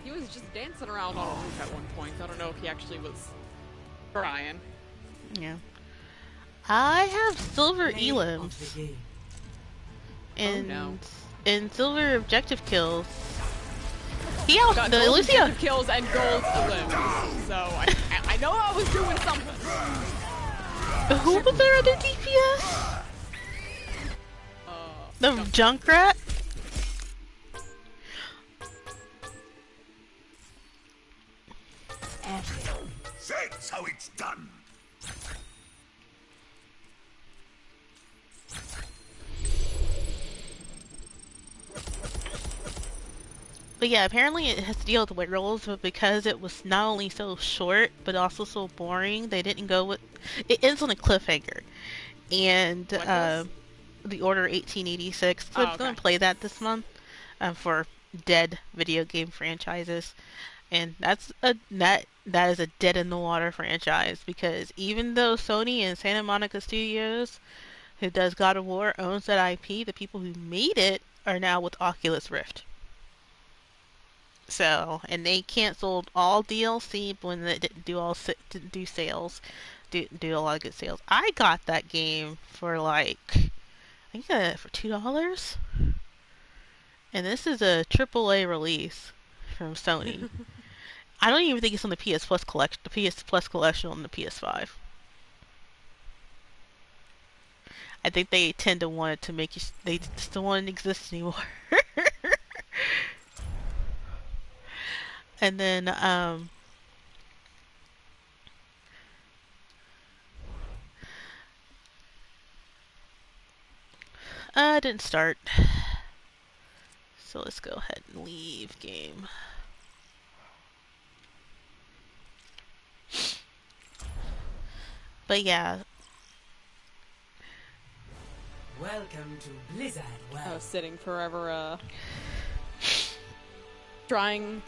He was just dancing around on a roof at one point. I don't know if he actually was trying. Yeah. I have silver elims. And and silver objective kills. He out Got the gold Lucio objective kills and gold elims. So I know I was doing something. Who was their other DPS? The Junkrat? That's how it's done. But yeah, apparently it has to deal with werewolves, but because it was not only so short, but also so boring, they didn't go with... It ends on a cliffhanger. And, The Order 1886. So I'm going to play that this month, for dead video game franchises. And that is a dead in the water franchise, because even though Sony and Santa Monica Studios, who does God of War, owns that IP, the people who made it are now with Oculus Rift. So, and they canceled all DLC when they didn't do sales, do a lot of good sales. I got that game for like, I think I got it for $2, and this is a AAA release from Sony. I don't even think it's on the PS Plus collection, the PS Plus collection on the PS5. I think they tend to want it to make you, they just don't want it to exist anymore. And then, I didn't start. So let's go ahead and leave game. But yeah. Welcome to Blizzard World. I was sitting forever, trying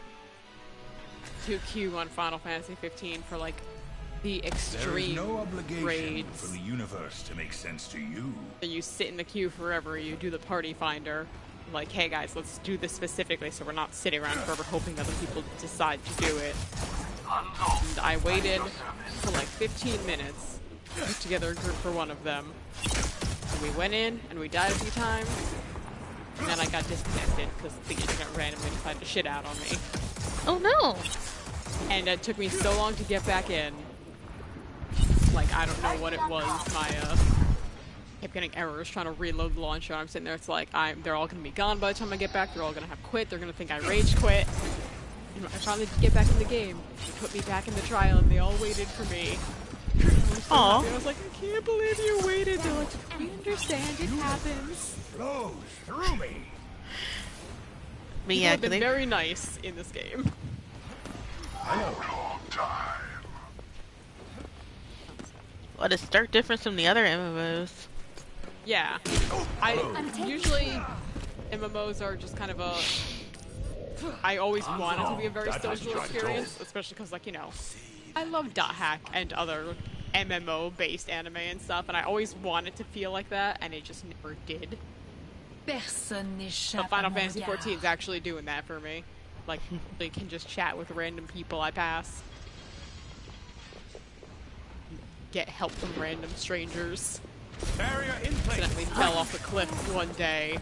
to queue on Final Fantasy 15 for like the extreme There is no obligation raids. for the universe to make sense to you. You sit in the queue forever, you do the party finder, like, hey guys, let's do this specifically so we're not sitting around forever hoping other people decide to do it. And I waited for like 15 minutes, put together a group for one of them. And we went in, and we died a few times, and then I got disconnected because the internet randomly decided to shit out on me. Oh no! And it took me so long to get back in. Like, I don't know what it was. My, kept getting errors trying to reload the launcher. I'm sitting there, it's like, they're all gonna be gone by the time I get back. They're all gonna have quit. They're gonna think I rage quit. And I finally get back in the game. They put me back in the trial, and they all waited for me. Aww. I was like, I can't believe you waited. They're like, we understand, it happens. Flows through me. But yeah, They've been very nice in this game. What a stark difference from the other MMOs. Yeah. Usually MMOs are just kind of a... I always want it to be a very social experience, especially because, like, you know, I love .hack and other MMO-based anime and stuff, and I always wanted to feel like that, and it just never did. But Final Fantasy XIV is actually doing that for me. Like, they can just chat with random people I pass. Get help from random strangers. Barrier in place. Accidentally fell off a cliff one day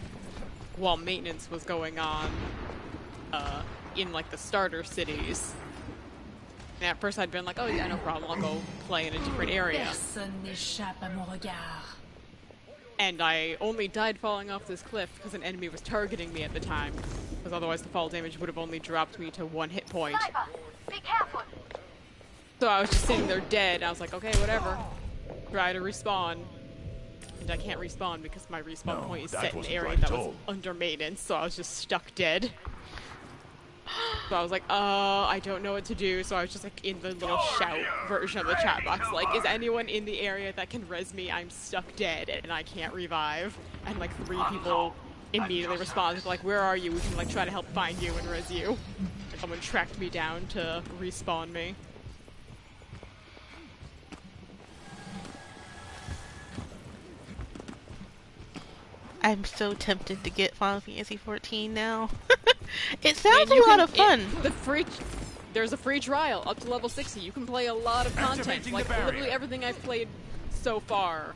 while maintenance was going on in like the starter cities. And at first I'd been like, oh yeah, no problem, I'll go play in a different area. And I only died falling off this cliff because an enemy was targeting me at the time. Because otherwise the fall damage would have only dropped me to 1 hit point. Be careful. So I was just sitting there dead, and I was like, okay, whatever. Try to respawn. And I can't respawn because my respawn point is that set in an wasn't area right that at was all. under maintenance, so I was just stuck dead. So I was like, I don't know what to do, so I was just like in the little shout version of the chat box, like, is anyone in the area that can res me? I'm stuck dead and I can't revive. And like 3 people immediately responded, like, where are you? We can like try to help find you and res you. And someone tracked me down to respawn me. I'm so tempted to get Final Fantasy 14 now. It sounds a lot of fun. There's a free trial up to level 60. You can play a lot of content. Like literally everything I've played so far.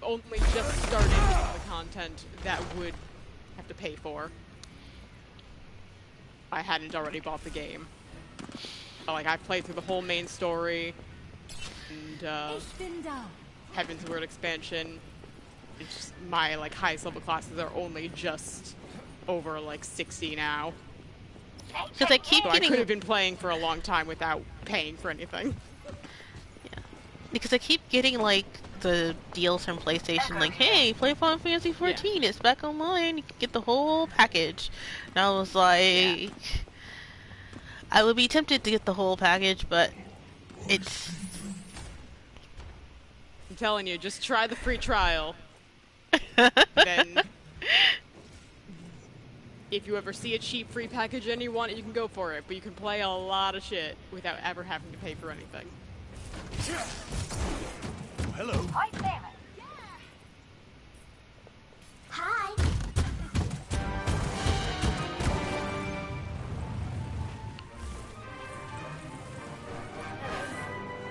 Only just started the content that would have to pay for. I hadn't already bought the game. Like I've played through the whole main story and Heaven's Word expansion. It's just my like highest level classes are only just over like 60 now. Because I keep getting. I could have been playing for a long time without paying for anything. Yeah. Because I keep getting like the deals from PlayStation, like, hey, play Final Fantasy 14, it's back online, you can get the whole package. And I was like, I would be tempted to get the whole package, but it's. I'm telling you, just try the free trial. Then, if you ever see a cheap free package and you want it, you can go for it. But you can play a lot of shit without ever having to pay for anything. Hello. Hi, Sam. Hi.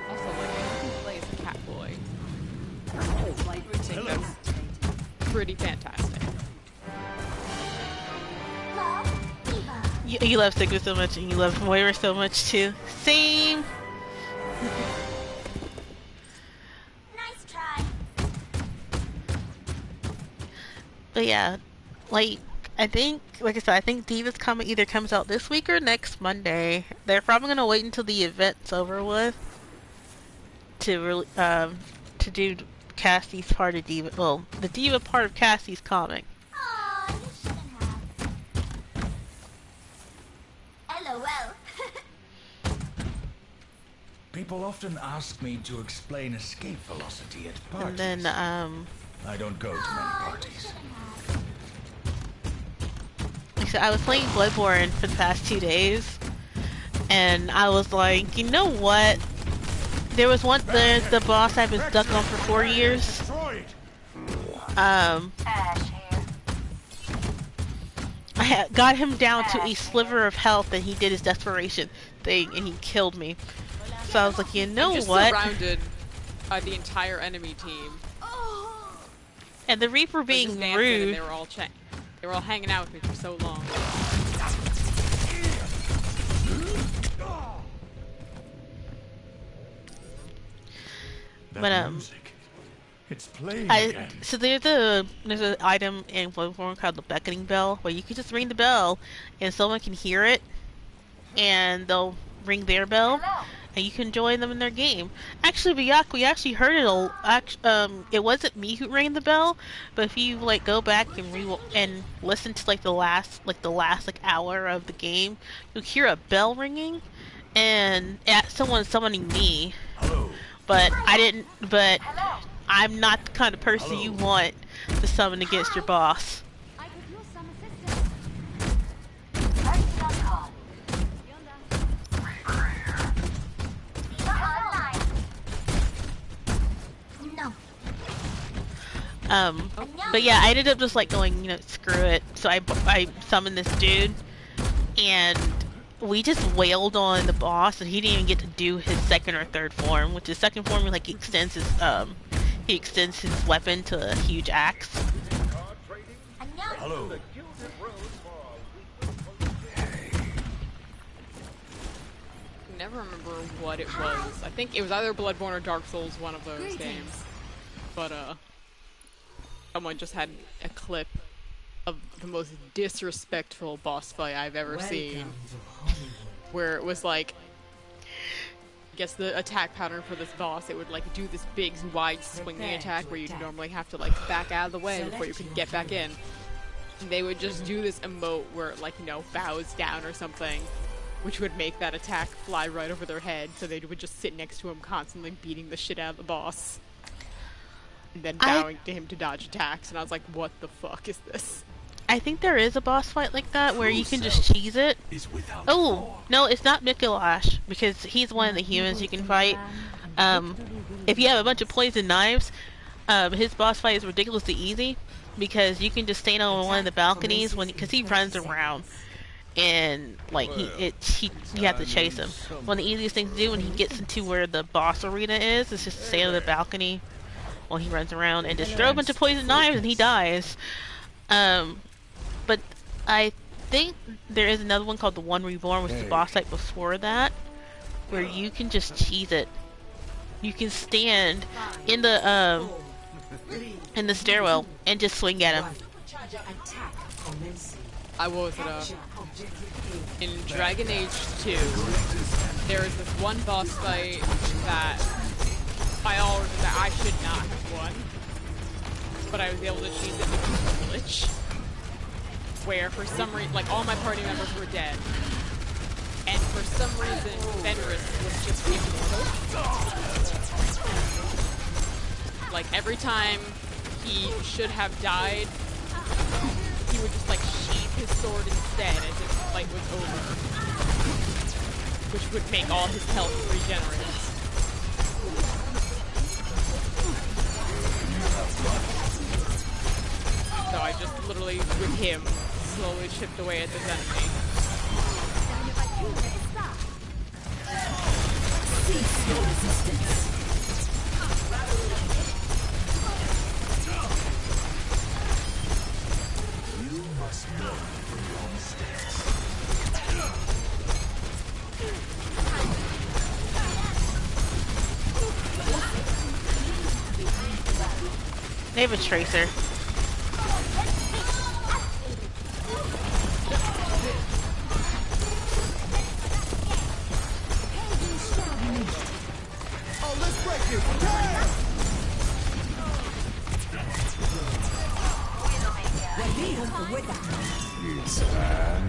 Also, like, you can play as a Catboy. I think that's pretty fantastic. You love Sigma so much, and you love Moira so much too. Same. Nice try. But yeah, like I think, like I said, I think Diva's comic either comes out this week or next Monday. They're probably gonna wait until the event's over with to do Cassie's part of Diva. Well, the Diva part of Cassie's comic. Aw, you shouldn't have. LOL. People often ask me to explain escape velocity at parties. And then, I don't go to many parties. So I was playing Bloodborne for the past 2 days, and I was like, you know what? There was the boss I've been stuck on for 4 years. I got him down to a sliver of health, and he did his desperation thing, and he killed me. So I was like, you know what? Surrounded the entire enemy team. And the Reaper being rude. And they were all hanging out with me for so long. But it's playing again. So there's an item in Bloodborne called the Beckoning Bell, where you can just ring the bell, and someone can hear it, and they'll ring their bell, and you can join them in their game. Actually, Biak, we actually heard it. It wasn't me who rang the bell, but if you like go back and listen to like the last hour of the game, you'll hear a bell ringing, and someone summoning me. Hello. But I'm not the kind of person you want to summon against your boss. I could use some assistance. But yeah, I ended up just like going, screw it. So I summoned this dude, and we just wailed on the boss, and he didn't even get to do his second or third form, which is second form, like he extends his weapon to a huge axe. Hello. I never remember what it was. I think it was either Bloodborne or Dark Souls, one of those games. But someone just had a clip of the most disrespectful boss fight I've ever seen. Where it was like, guess the attack pattern for this boss, it would like do this big wide swinging attack where you'd normally have to like back out of the way before you could get back in. And they would just do this emote where it, like, you know, bows down or something, which would make that attack fly right over their head, so they would just sit next to him constantly beating the shit out of the boss. And then bowing to him to dodge attacks, and I was like, what the fuck is this? I think there is a boss fight like that where you can just cheese it. Oh, no, it's not Mikulash, because he's one of the humans you can fight. If you have a bunch of poison knives, his boss fight is ridiculously easy, because you can just stand on one of the balconies because he runs around, and like you have to chase him. One of the easiest things to do when he gets into where the boss arena is just stand on the balcony while he runs around and just throw a bunch of poison knives and he dies. But I think there is another one called the One Reborn, which is the boss fight before that, where you can just cheese it. You can stand in the stairwell and just swing at him. I was in Dragon Age 2, there is this one boss fight that by all that I should not have won, but I was able to cheese it because of a glitch, where for some reason, like, all my party members were dead, and for some reason Fenris was just able to like, every time he should have died, he would just like sheath his sword instead as if the fight was over, which would make all his health regenerate. So I just literally, with him, slowly chipped away at this enemy. You must learn from your mistakes. They have a tracer. Oh, let's break it! It's an...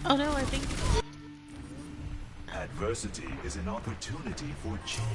Oh no, I think... Adversity is an opportunity for change.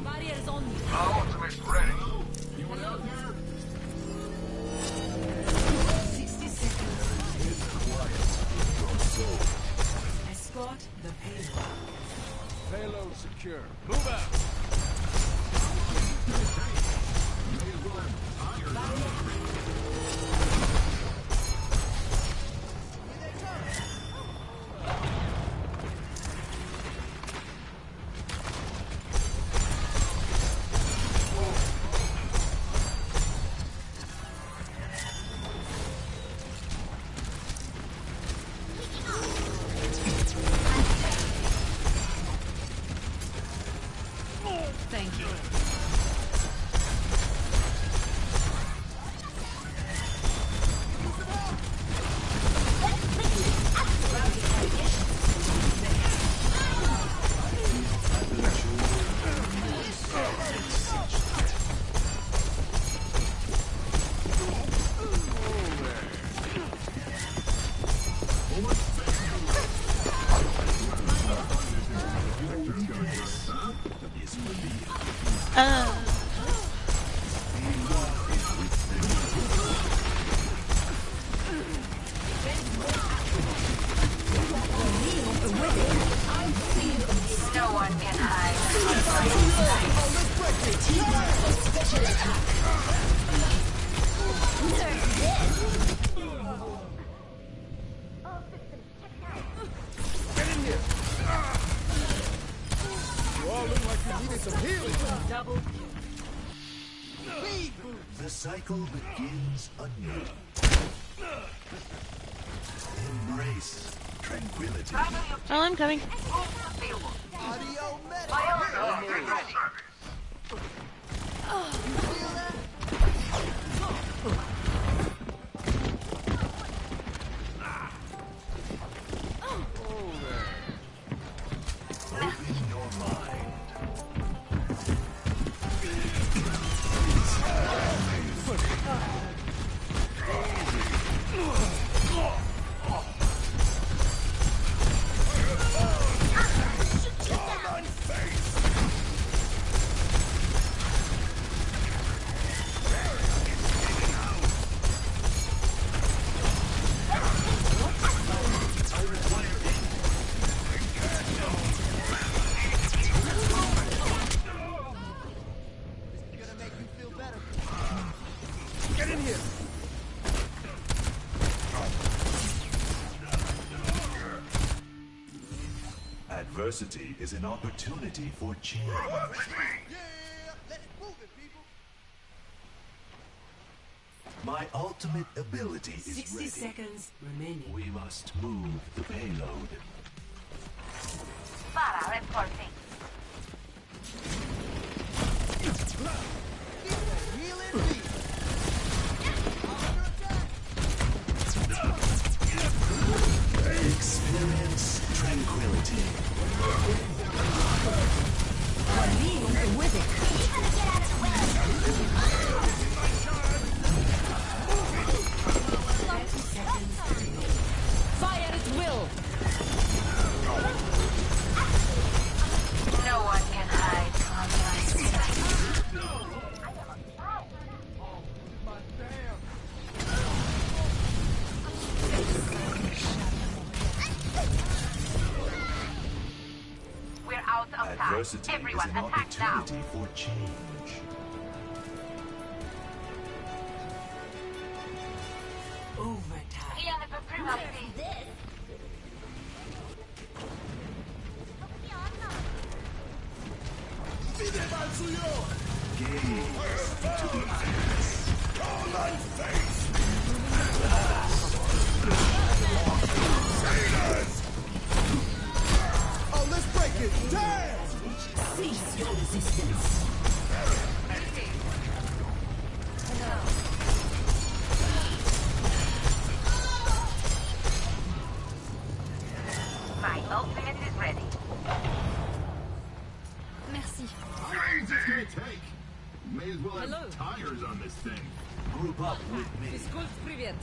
Barriers on you. Our ultimate's ready. Anyone out there? 60 seconds. Your soul. Escort the payload. Payload secure. Move out. Thank you. No one can hide. Get in here. You all look like you needed some healing. Double The cycle begins anew. Embrace tranquility. Oh, I'm coming. Audio medic. Open your mind. Gonna make you feel better. Get in here. Adversity is an opportunity for change. Yeah, let's move it, people. My ultimate ability is 60 ready. seconds remaining. We must move the payload. Para reporting. Healing me. Experience tranquility. With it. Fire at will. No one can hide from my sight. We're out of time. Adversity Everyone, is an attack now. opportunity for change. Overtime. Rien ne peut plus m'arrêter. Gaze into the eyes. Oh, let's break it. Damn! Cease your resistance. My ultimate is ready. Merci. May as well Hello. tires on this thing. Group up with me. Физкульт, привет.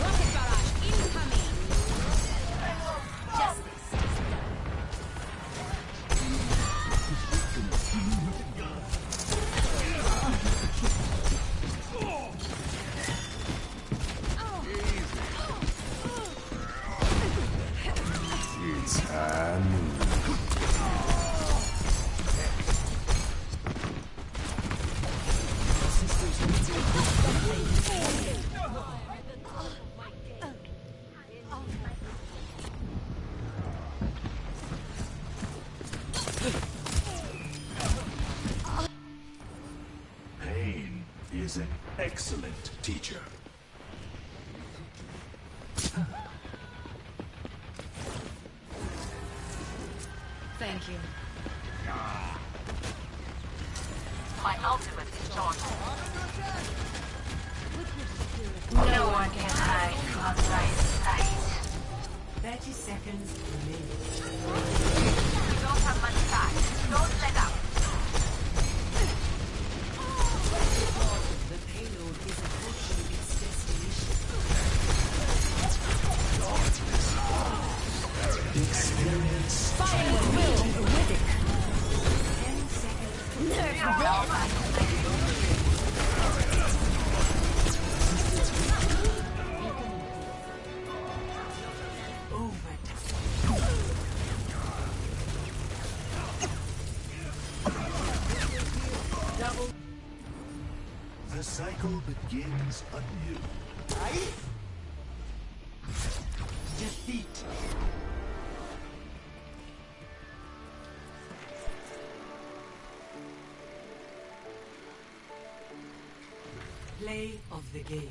Rocket barrage incoming. is an excellent teacher. Thank you. My ultimate is charged. No one can hide from my sight. 30 seconds remaining. We don't have much time. Don't let up. The payload is approaching its destination. Experience. Fire at will. With it. 10 seconds. The cycle begins anew. Defeat. Play of the game.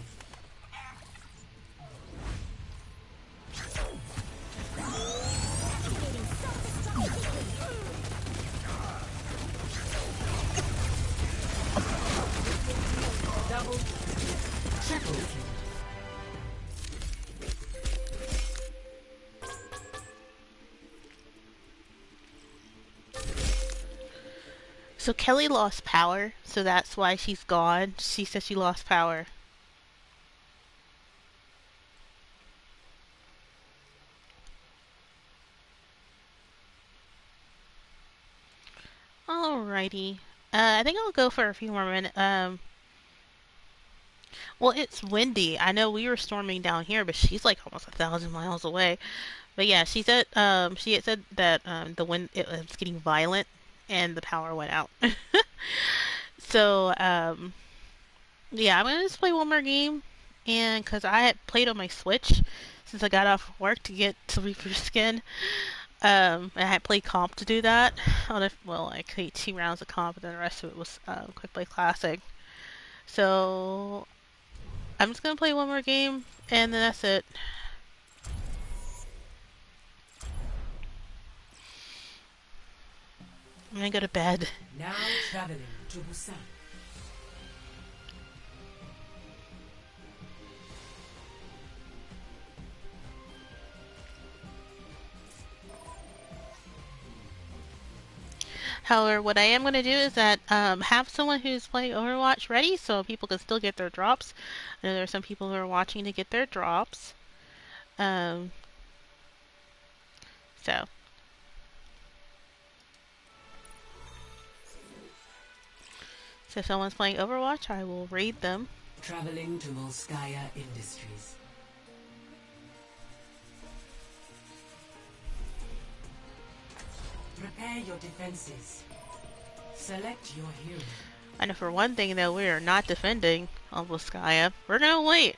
Double, triple kill. So Kelly lost power, so that's why she's gone. She said she lost power. Alrighty. I think I'll go for a few more minutes. Well, it's windy. I know we were storming down here, but she's like almost 1,000 miles away. But yeah, she had said that the wind it was getting violent and the power went out. So yeah, I'm gonna just play one more game, and because I had played on my Switch since I got off work to get to Reaper Skin. I had played comp to do that. I played 2 rounds of comp, and then the rest of it was quick play classic. So I'm just gonna play one more game, and then that's it. I'm gonna go to bed. Now traveling to Busan. However, what I am going to do is that have someone who's playing Overwatch ready so people can still get their drops. I know there are some people who are watching to get their drops. So if someone's playing Overwatch, I will raid them. Traveling to Volskaya Industries. Prepare your defenses. Select your hero. I know for one thing that we are not defending Volskaya. We're gonna wait.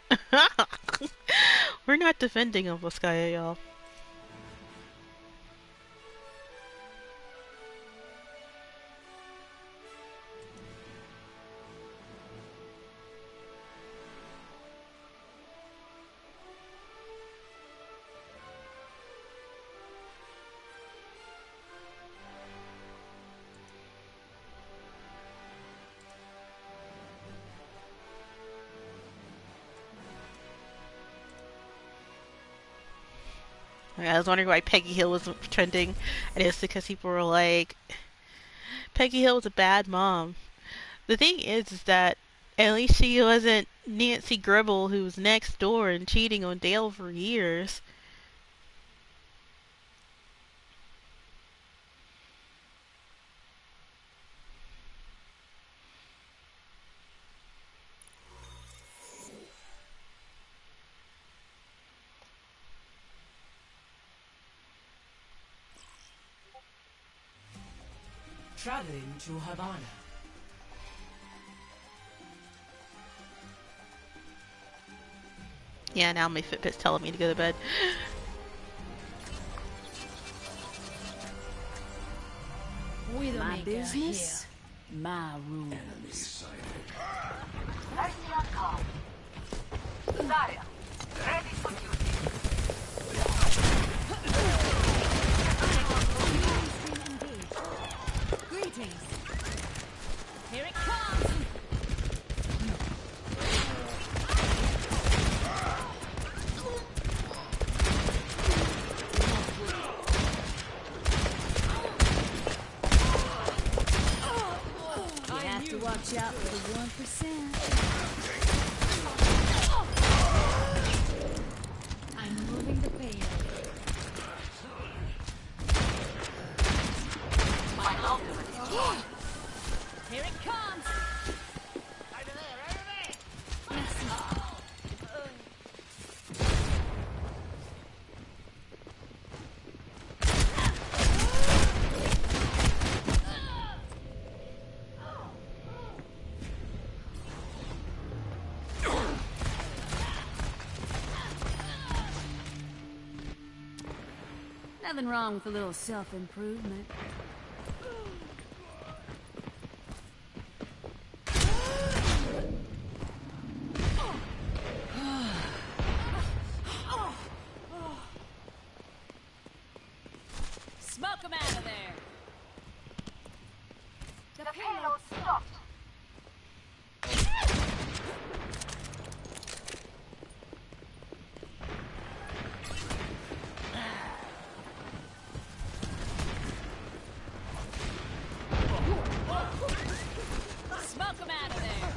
We're not defending Volskaya, y'all. I was wondering why Peggy Hill was trending, and it's because people were like, Peggy Hill was a bad mom. The thing is that at least she wasn't Nancy Gribble, who was next door and cheating on Dale for years. Traveling to Havana. Yeah, now my Fitbit's telling me to go to bed. We don't My make business, my rules. Enemy sighted. Mercy on call. Zarya, ready for duty. Greetings. Here it comes. You have to watch out for the 1%. I'm moving the payload. My ultimate is on. Here it comes. Nothing wrong with a little self-improvement. Smoke 'em out of there! The payload stopped. Smoke 'em out of there!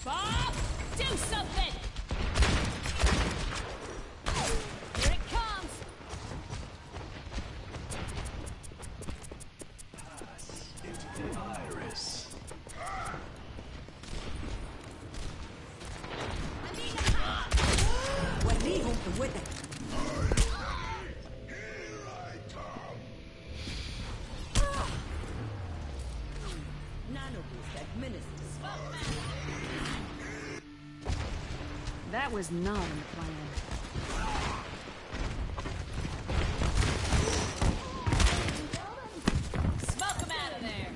Bob! Do something! Here it comes! Into the iris. وريهم قوتك. Nano boost administered. That was not in the plan. Smoke 'em out of there!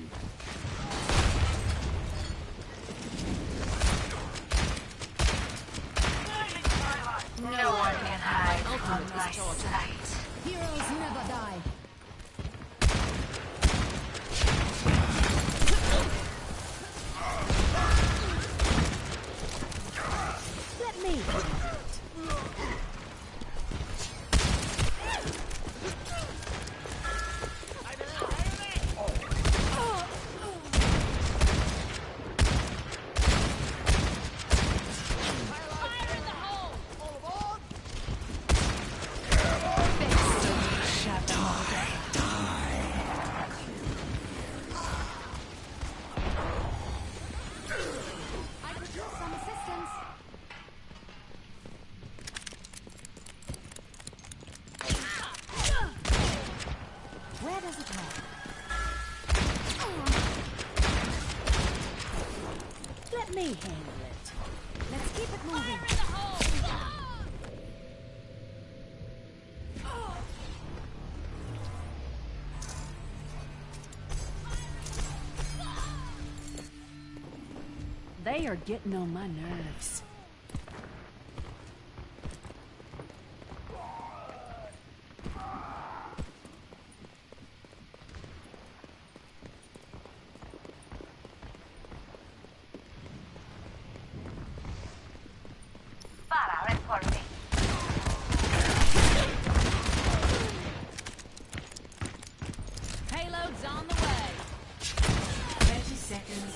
No one can hide from my sight. Heroes never die. Let me. Fire in the hole! I could use some assistance. Where does it hurt? Let me handle it. Let's keep it moving. Fire in the hole! They are getting on my nerves. Para reporting. Payload's on the way. 30 seconds.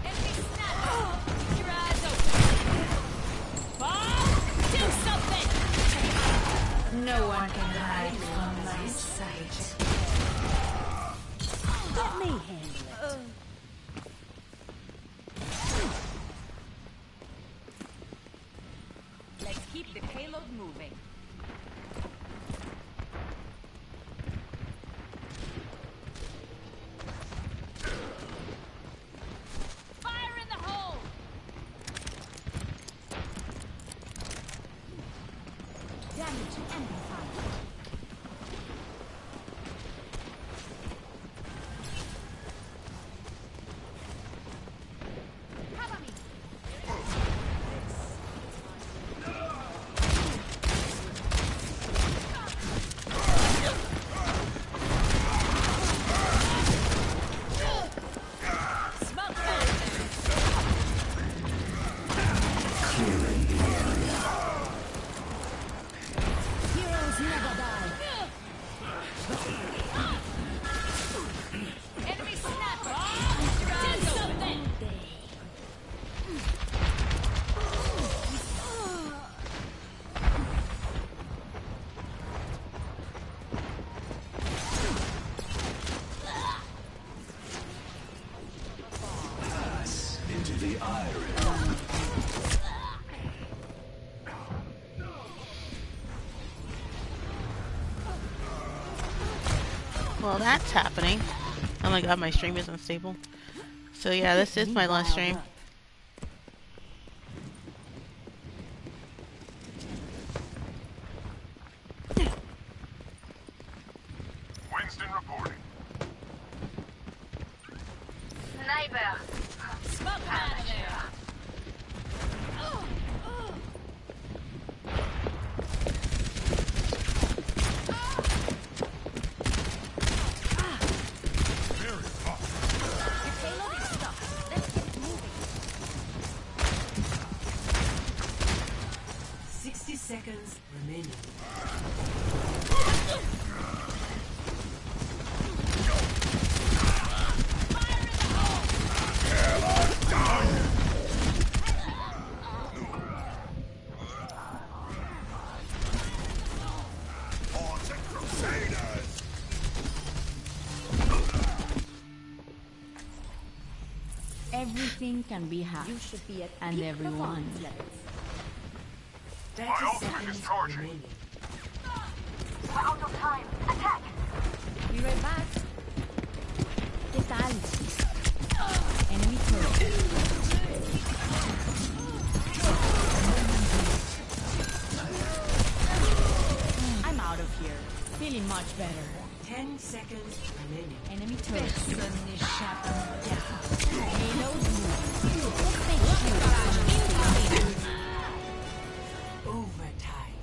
Enemy sniper! Keep your eyes open. Bob, do something! No one can hide from my sight. Let me handle it. Let's keep the payload moving. Fire in the hole! Damage amplified. Well, that's happening. Oh my god, my stream is unstable. So yeah, this is my last stream. Winston reporting. Sniper. Smoke manager. Very hot. Payload is stuck. Let's get moving. 60 seconds remaining. Arctic Crusaders! Everything can be hacked. You should be at And peak everyone. performance levels. 30 My ultimate is seconds charging. remaining. We're out of time. Attack. Be right back. ¿Qué tal? Enemy turret. I'm out of here. Feeling much better. 10 seconds remaining. Enemy turret. Suddenly shut them down. Payload moving. Let's make sure. Overtime.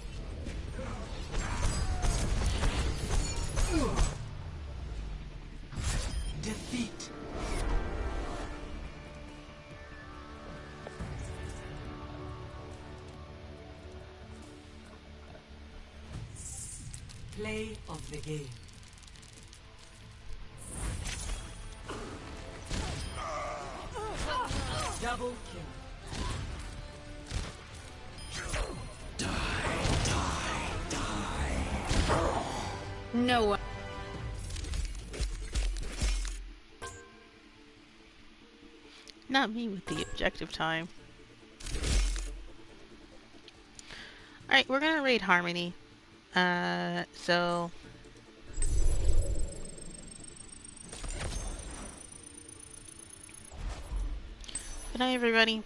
Defeat. Play of the game. Double kill. No one. Not me with the objective time. Alright, we're gonna raid Harmony. So... Good night, everybody.